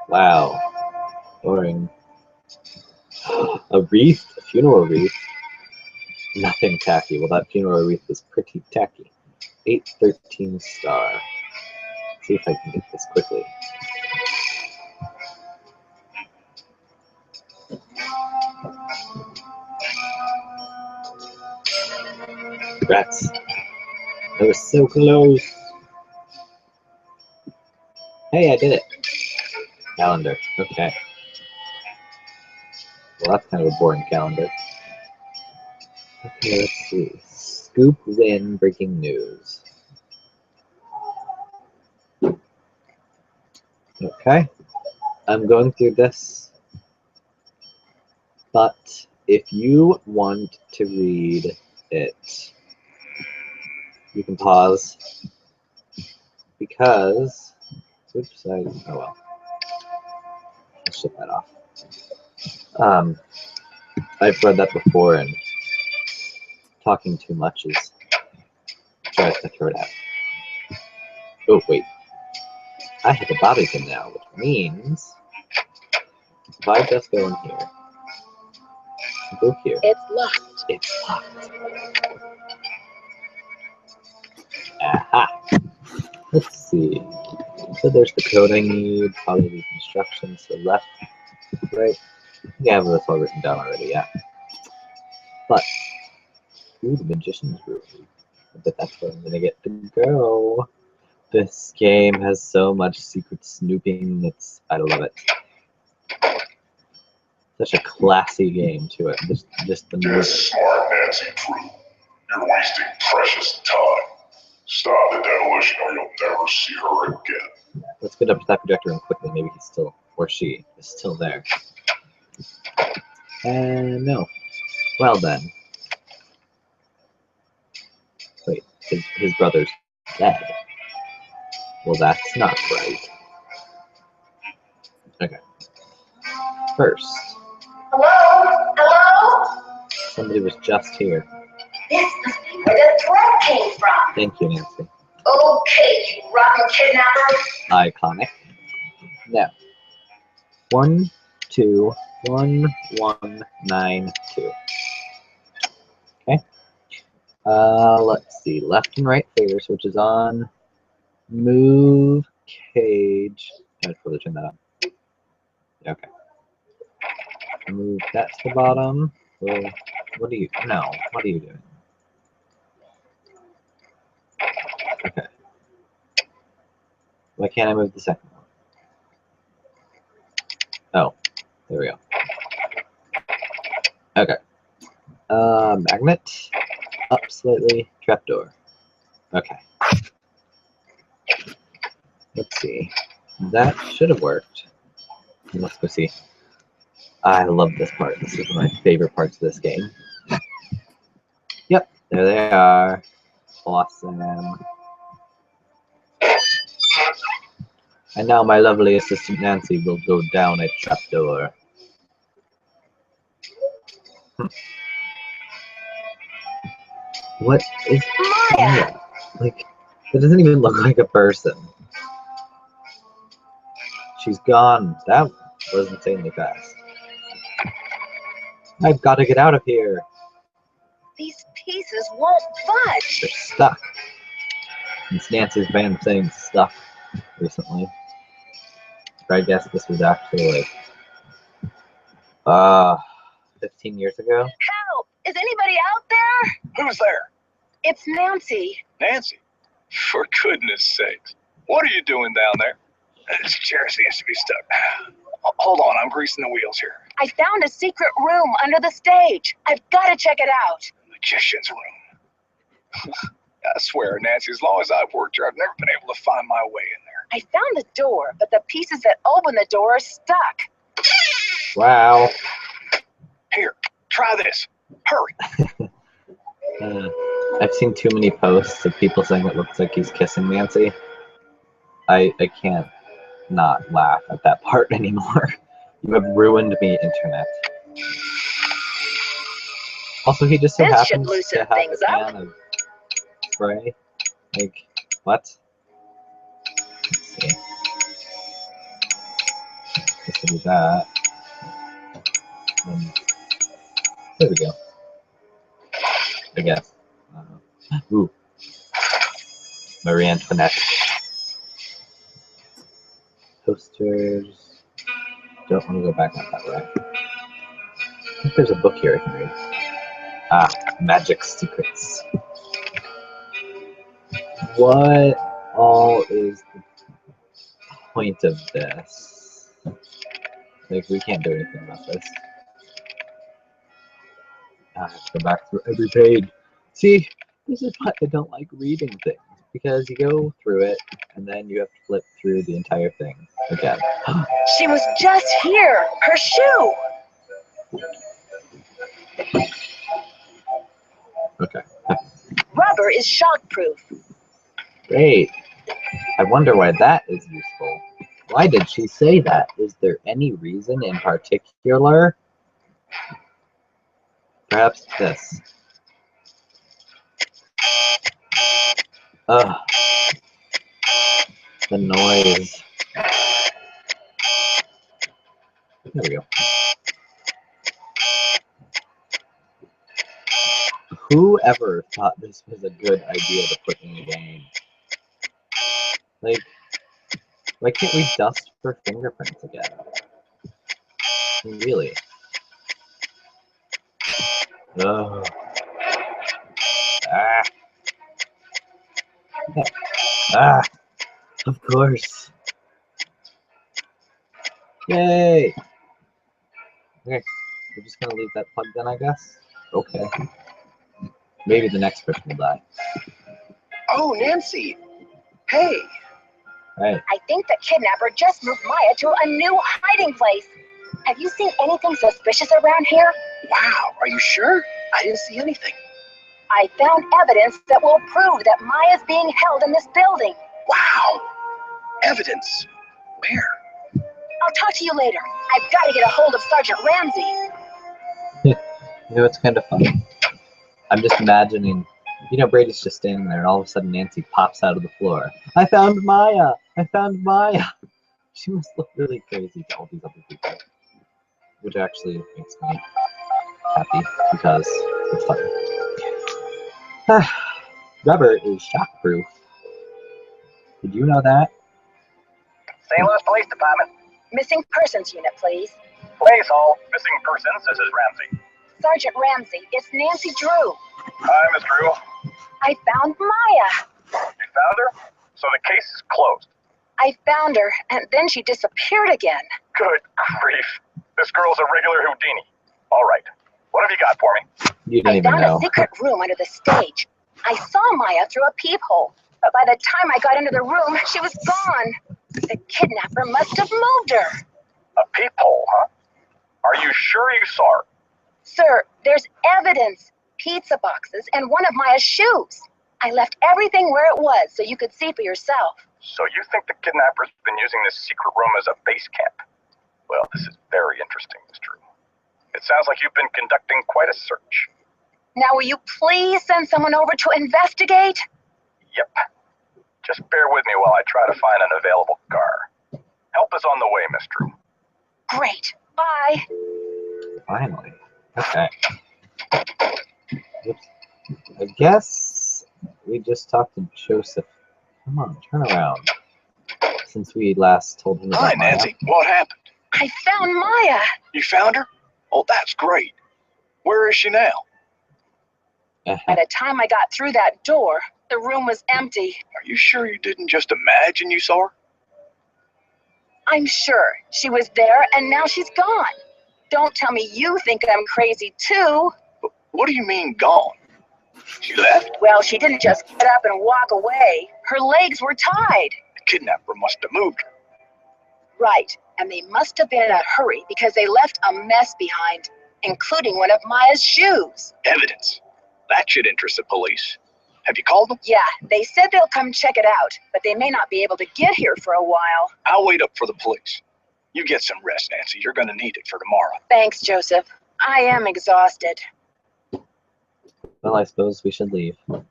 Wow. Boring. A wreath? A funeral wreath? Nothing tacky. Well, that funeral wreath is pretty tacky. 813 star. Let's see if I can get this quickly. Rats. I was so close. Hey, I did it. Calendar. Okay. Well, that's kind of a boring calendar. Okay, let's see. Scoop win breaking news. Okay. I'm going through this. But if you want to read it, you can pause. Because, oops, oh well. I'll shut that off. I've read that before, and talking too much is tries to throw it out. Oh wait, I have a bobby pin now, which means if I just go in here, go here. It's locked. It's locked. Aha. Let's see. So there's the code I need. Follow these instructions. So left, right. Yeah, I have this all written down already. Yeah. But ooh, the magician's room. I bet that's where I'm gonna get to go. This game has so much secret snooping. I love it. Such a classy game to it. Just the music. Smart Nancy Drew. You're wasting precious time. Stop the demolition or you'll never see her again. Let's get up to that projector room quickly. Maybe he's still, or she is still there. And no. Well then. Wait, his brother's dead. Well, that's not right. Okay. First. Hello? Hello? Somebody was just here. This must be where the threat came from. Thank you, Nancy. Okay, you rotten kidnapper. Iconic. Now. 1, 2, 1, 1, 9, 2. Okay. Let's see. Left and right fingers, which is on. Move cage. I'd probably turn that on. Okay. Move that to the bottom. Well, what are you? No. What are you doing? Okay. Why can't I move the second one? Oh, there we go. Okay. Magnet. Up slightly. Trapdoor. Okay. Let's see. That should have worked. Let's go see. I love this part. This is one of my favorite parts of this game. Yep, there they are. Awesome. And now my lovely assistant Nancy will go down a trapdoor. What is Maya? Like, it doesn't even look like a person. She's gone. That was insanely fast. I've got to get out of here. These pieces won't budge. They're stuck. It's Nancy's band saying stuck recently. I guess this was actually like 15 years ago. Help! Is anybody out there? Who's there? It's Nancy. Nancy? For goodness sakes. What are you doing down there? This chair seems to be stuck. Hold on, I'm greasing the wheels here. I found a secret room under the stage. I've got to check it out. Magician's room. I swear, Nancy, as long as I've worked here, I've never been able to find my way in there. I found the door, but the pieces that open the door are stuck. Wow. Here, try this. Hurry. I've seen too many posts of people saying it looks like he's kissing Nancy. I can't not laugh at that part anymore. You have ruined me, internet. Also, he just so This should happens loosen to have things a up. can of spray. Like, what? Let's see. Just to do that. There we go. I guess. Ooh. Marie Antoinette. Posters. Don't want to go back out that way. I think there's a book here I can read. Ah, Magic Secrets. What all is the point of this? Like, we can't do anything about this. I have to go back through every page. See, this is why I don't like reading things. Because you go through it, and then you have to flip through the entire thing again. She was just here. Her shoe. Okay. Rubber is shockproof. Great. I wonder why that is useful. Why did she say that? Is there any reason in particular? Perhaps this. Ugh. The noise. There we go. Whoever thought this was a good idea to put in the game? Like, why can't we dust for fingerprints again? I mean, really? Ugh. Ah. Ah. Of course. Yay. Okay. We're just gonna leave that plugged in, I guess? Okay. Maybe the next person will die. Oh, Nancy. Hey. Right. I think the kidnapper just moved Maya to a new hiding place. Have you seen anything suspicious around here? Wow, are you sure? I didn't see anything. I found evidence that will prove that Maya's being held in this building. Wow. Evidence. Where? I'll talk to you later. I've got to get a hold of Sergeant Ramsey. You know, it's kind of funny. I'm just imagining, you know, Brady's just standing there, and all of a sudden Nancy pops out of the floor. I found Maya! I found Maya! She must look really crazy to all these other people. Which actually makes me happy, because it's funny. Rubber is shockproof. Did you know that? St. Louis Police Department. Missing persons unit, please. Police Hall. Missing persons. This is Ramsey. Sergeant Ramsey, it's Nancy Drew. Hi, Miss Drew. I found Maya. You found her? So the case is closed. I found her, and then she disappeared again. Good grief. This girl's a regular Houdini. All right. What have you got for me? You didn't I even found know. a secret room under the stage. I saw Maya through a peephole, but by the time I got into the room, she was gone. The kidnapper must have moved her. A peephole, huh? Are you sure you saw her? Sir, there's evidence. Pizza boxes and one of Maya's shoes. I left everything where it was so you could see for yourself. So you think the kidnapper's been using this secret room as a base camp? Well, this is very interesting, Miss Drew. It sounds like you've been conducting quite a search. Now will you please send someone over to investigate? Yep. Just bear with me while I try to find an available car. Help is on the way, Miss Drew. Great. Bye. Finally. Okay. Oops. I guess we just talked to Joseph. Come on, turn around. Since we last told him about Hi, Maya. Nancy. What happened? I found Maya. You found her? Oh, that's great. Where is she now? By the time I got through that door, the room was empty. Are you sure you didn't just imagine you saw her? I'm sure she was there and now she's gone. Don't tell me you think I'm crazy too. What do you mean gone? She left? Well, she didn't just get up and walk away. Her legs were tied. The kidnapper must have moved her. Right, and they must have been in a hurry because they left a mess behind, including one of Maya's shoes. Evidence. That should interest the police. Have you called them? Yeah, they said they'll come check it out, but they may not be able to get here for a while. I'll wait up for the police. You get some rest, Nancy. You're going to need it for tomorrow. Thanks, Joseph. I am exhausted. Well, I suppose we should leave. Come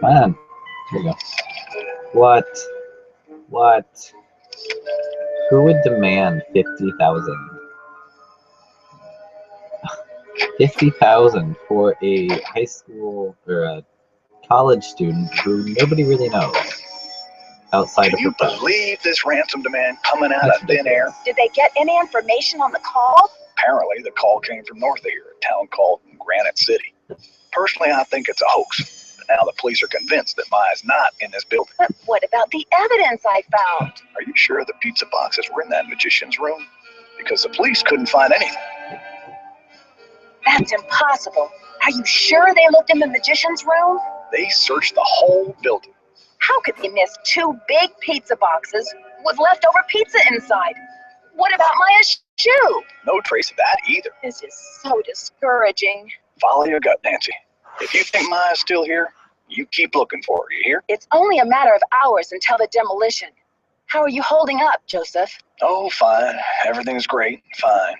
on. Here we go. What? What? Who would demand 50,000? 50,000 for a high school or a college student who nobody really knows outside Can of you her friends. believe this ransom demand coming out That's of thin air? Did they get any information on the call? Apparently, the call came from north of here, a town called Granite City. Personally, I think it's a hoax. But now the police are convinced that Maya's not in this building. But what about the evidence I found? Are you sure the pizza boxes were in that magician's room? Because the police couldn't find anything. That's impossible. Are you sure they looked in the magician's room? They searched the whole building. How could they miss 2 big pizza boxes with leftover pizza inside? What about Maya's shoe? No trace of that either. This is so discouraging. Follow your gut, Nancy. If you think Maya's still here, you keep looking for her, you hear? It's only a matter of hours until the demolition. How are you holding up, Joseph? Oh, fine. Everything's great. Fine.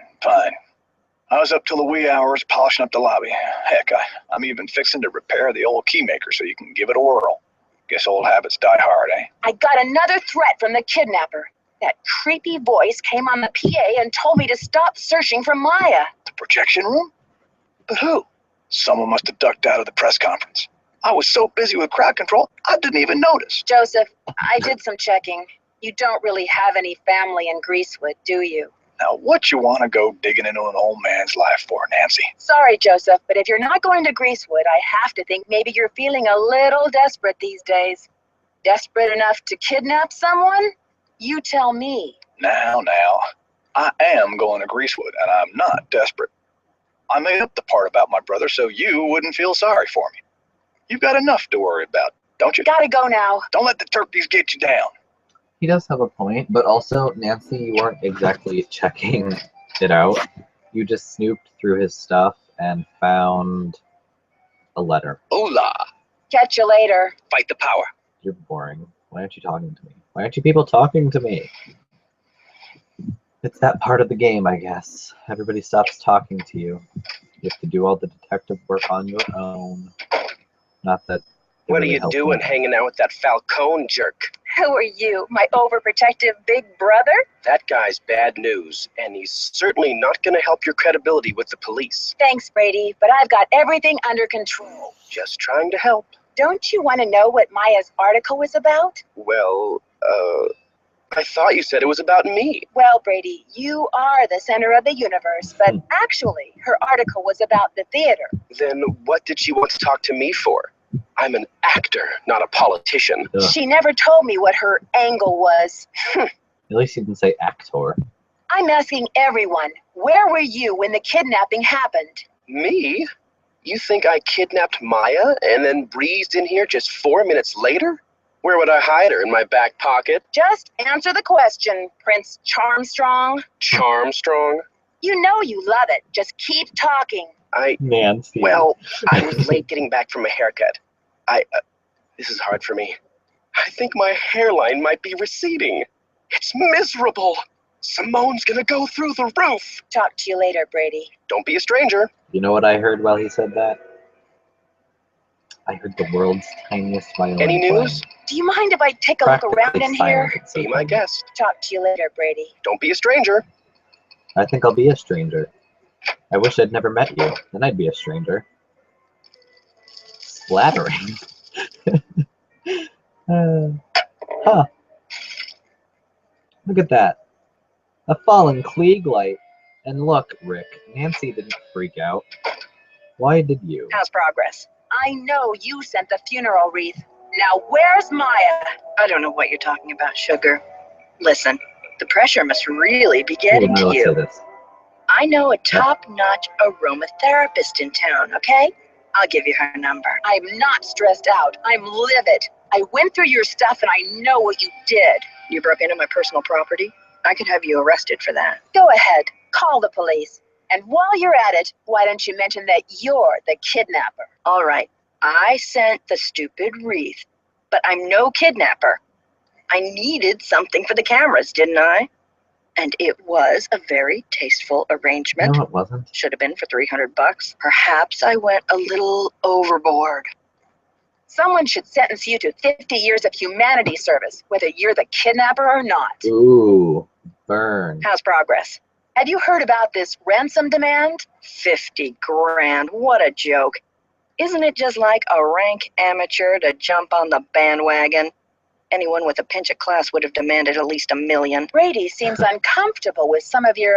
I was up till the wee hours polishing up the lobby. Heck, I'm even fixing to repair the old key maker so you can give it a whirl. Guess old habits die hard, eh? I got another threat from the kidnapper. That creepy voice came on the PA and told me to stop searching for Maya. The projection room? But who? Someone must have ducked out of the press conference. I was so busy with crowd control, I didn't even notice. Joseph, I did some checking. You don't really have any family in Greasewood, do you? Now, what you want to go digging into an old man's life for, Nancy? Sorry, Joseph, but if you're not going to Greasewood, I have to think maybe you're feeling a little desperate these days. Desperate enough to kidnap someone? You tell me. Now, I am going to Greasewood, and I'm not desperate. I made up the part about my brother so you wouldn't feel sorry for me. You've got enough to worry about, don't you? Gotta go now. Don't let the turkeys get you down. He does have a point, but also, Nancy, you weren't exactly checking it out. You just snooped through his stuff and found a letter. Hola! Catch you later. Fight the power. You're boring. Why aren't you talking to me? Why aren't you people talking to me? It's that part of the game, I guess. Everybody stops talking to you. You have to do all the detective work on your own. Not that... What are you doing hanging out with that Falcone jerk? Who are you, my overprotective big brother? That guy's bad news, and he's certainly not going to help your credibility with the police. Thanks, Brady, but I've got everything under control. Just trying to help. Don't you want to know what Maya's article was about? Well, I thought you said it was about me. Well, Brady, you are the center of the universe, but actually, her article was about the theater. Then what did she want to talk to me for? I'm an actor, not a politician. Ugh. She never told me what her angle was. At least you didn't say actor. I'm asking everyone, where were you when the kidnapping happened? Me? You think I kidnapped Maya and then breezed in here just 4 minutes later? Where would I hide her? In my back pocket? Just answer the question, Prince Charmstrong. Charmstrong? You know you love it. Just keep talking. Nancy. Well, I was late getting back from a haircut. This is hard for me. I think my hairline might be receding. It's miserable. Simone's gonna go through the roof. Talk to you later, Brady. Don't be a stranger. You know what I heard while he said that? I heard the world's tiniest violin. Any news? Do you mind if I take a look around in here? Be my guest. Talk to you later, Brady. Don't be a stranger. I think I'll be a stranger. I wish I'd never met you. Then I'd be a stranger. Splattering. Huh. Look at that. A fallen Klieg light. And look, Rick, Nancy didn't freak out. Why did you? How's progress? I know you sent the funeral wreath. Now where's Maya? I don't know what you're talking about, Sugar. Listen, the pressure must really be getting to Let's say you. this. I know a top-notch aromatherapist in town, okay? I'll give you her number. I'm not stressed out. I'm livid. I went through your stuff and I know what you did. You broke into my personal property? I could have you arrested for that. Go ahead, call the police. And while you're at it, why don't you mention that you're the kidnapper? All right, I sent the stupid wreath, but I'm no kidnapper. I needed something for the cameras, didn't I? And it was a very tasteful arrangement. No, it wasn't. Should have been for $300. Perhaps I went a little overboard. Someone should sentence you to 50 years of humanity service, whether you're the kidnapper or not. Ooh, burn. How's progress? Have you heard about this ransom demand? 50 grand, what a joke. Isn't it just like a rank amateur to jump on the bandwagon? Anyone with a pinch of class would have demanded at least $1 million. Brady seems uncomfortable with some of your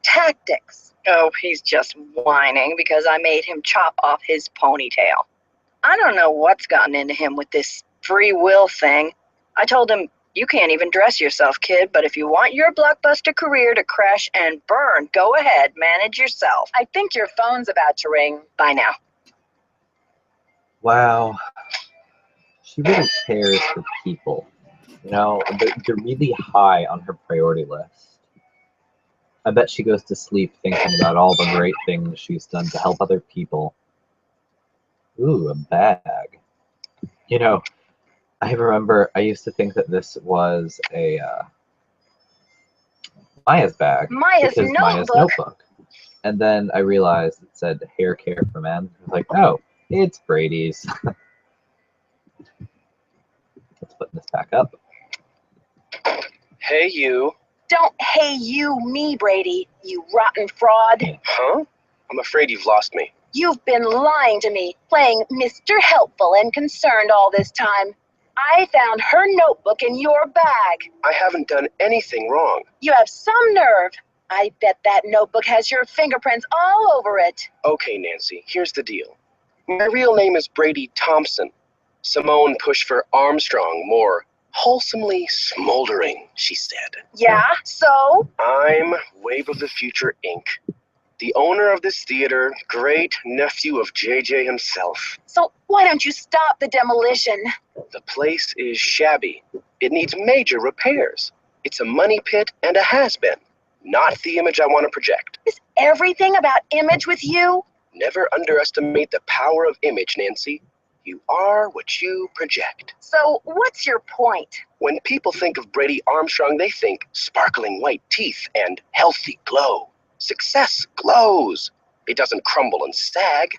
tactics. Oh, he's just whining because I made him chop off his ponytail. I don't know what's gotten into him with this free will thing. I told him, you can't even dress yourself, kid, but if you want your blockbuster career to crash and burn, go ahead, manage yourself. I think your phone's about to ring. Bye now. Wow. She really cares for people. You know, they're really high on her priority list. I bet she goes to sleep thinking about all the great things she's done to help other people. Ooh, a bag. You know, I remember I used to think that this was a Maya's bag. Maya's because Maya's notebook. And then I realized it said hair care for men. I was like, oh, it's Brady's. Let's put this back up. Hey, you. Don't hey you me, Brady, you rotten fraud. Huh? I'm afraid you've lost me. You've been lying to me, playing Mr. Helpful and concerned all this time. I found her notebook in your bag. I haven't done anything wrong. You have some nerve. I bet that notebook has your fingerprints all over it. Okay, Nancy, here's the deal. My real name is Brady Thompson. Simone pushed for Armstrong, more wholesomely smoldering, she said. Yeah, so? I'm Wave of the Future, Inc., the owner of this theater, great nephew of JJ himself. So why don't you stop the demolition? The place is shabby. It needs major repairs. It's a money pit and a has-been. Not the image I want to project. Is everything about image with you? Never underestimate the power of image, Nancy. You are what you project. So what's your point? When people think of Brady Armstrong, they think sparkling white teeth and healthy glow. Success glows. It doesn't crumble and sag.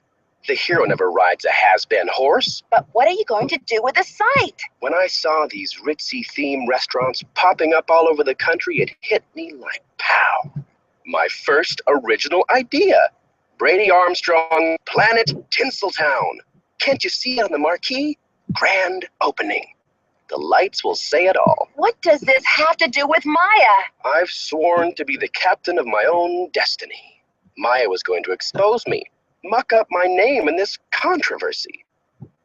The hero never rides a has-been horse. But what are you going to do with the site? When I saw these ritzy theme restaurants popping up all over the country, it hit me like pow. My first original idea. Brady Armstrong, Planet Tinseltown. Can't you see it on the marquee? Grand opening. The lights will say it all. What does this have to do with Maya? I've sworn to be the captain of my own destiny. Maya was going to expose me, muck up my name in this controversy.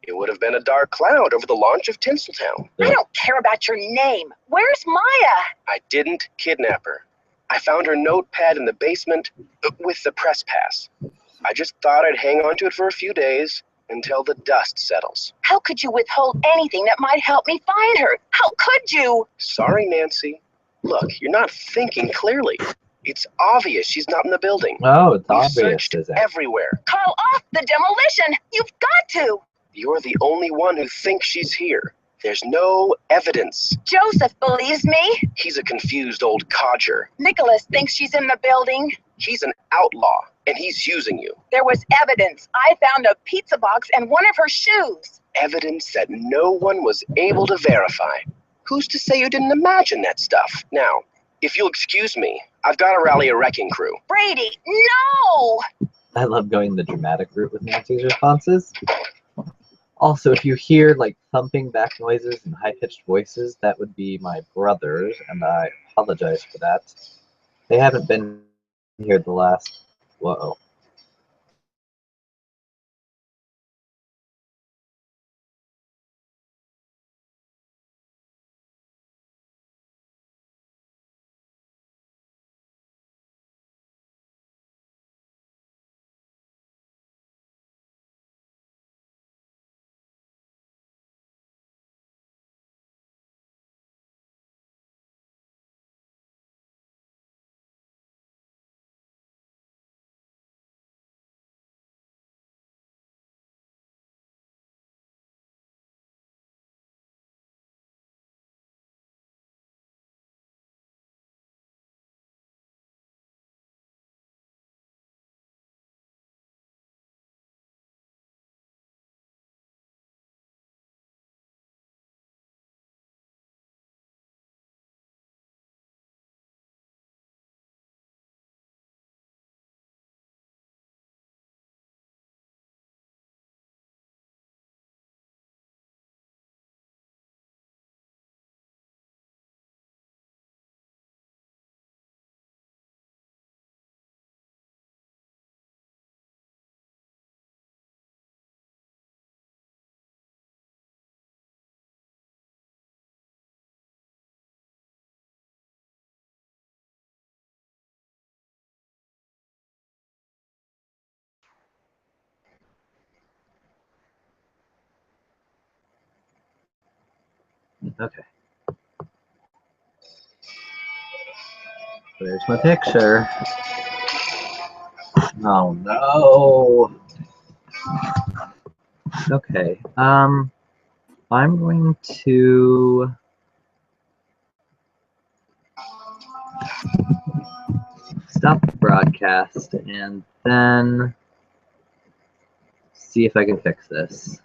It would have been a dark cloud over the launch of Tinseltown. I don't care about your name. Where's Maya? I didn't kidnap her. I found her notepad in the basement with the press pass. I just thought I'd hang on to it for a few days until the dust settles. How could you withhold anything that might help me find her? How could you? Sorry, Nancy. Look, you're not thinking clearly. It's obvious she's not in the building. Oh, it's We've obvious, searched is it? everywhere. Call off the demolition. You've got to. You're the only one who thinks she's here. There's no evidence. Joseph believes me. He's a confused old codger. Nicholas thinks she's in the building. He's an outlaw, and he's using you. There was evidence. I found a pizza box and one of her shoes. Evidence that no one was able to verify. Who's to say you didn't imagine that stuff? Now, if you'll excuse me, I've got to rally a wrecking crew. Brady, no! I love going the dramatic route with Nancy's responses. Also, if you hear like thumping back noises and high-pitched voices, that would be my brothers, and I apologize for that. They haven't been here the last... Whoa. Okay. There's my picture. Oh no. Okay. I'm going to stop the broadcast and then see if I can fix this.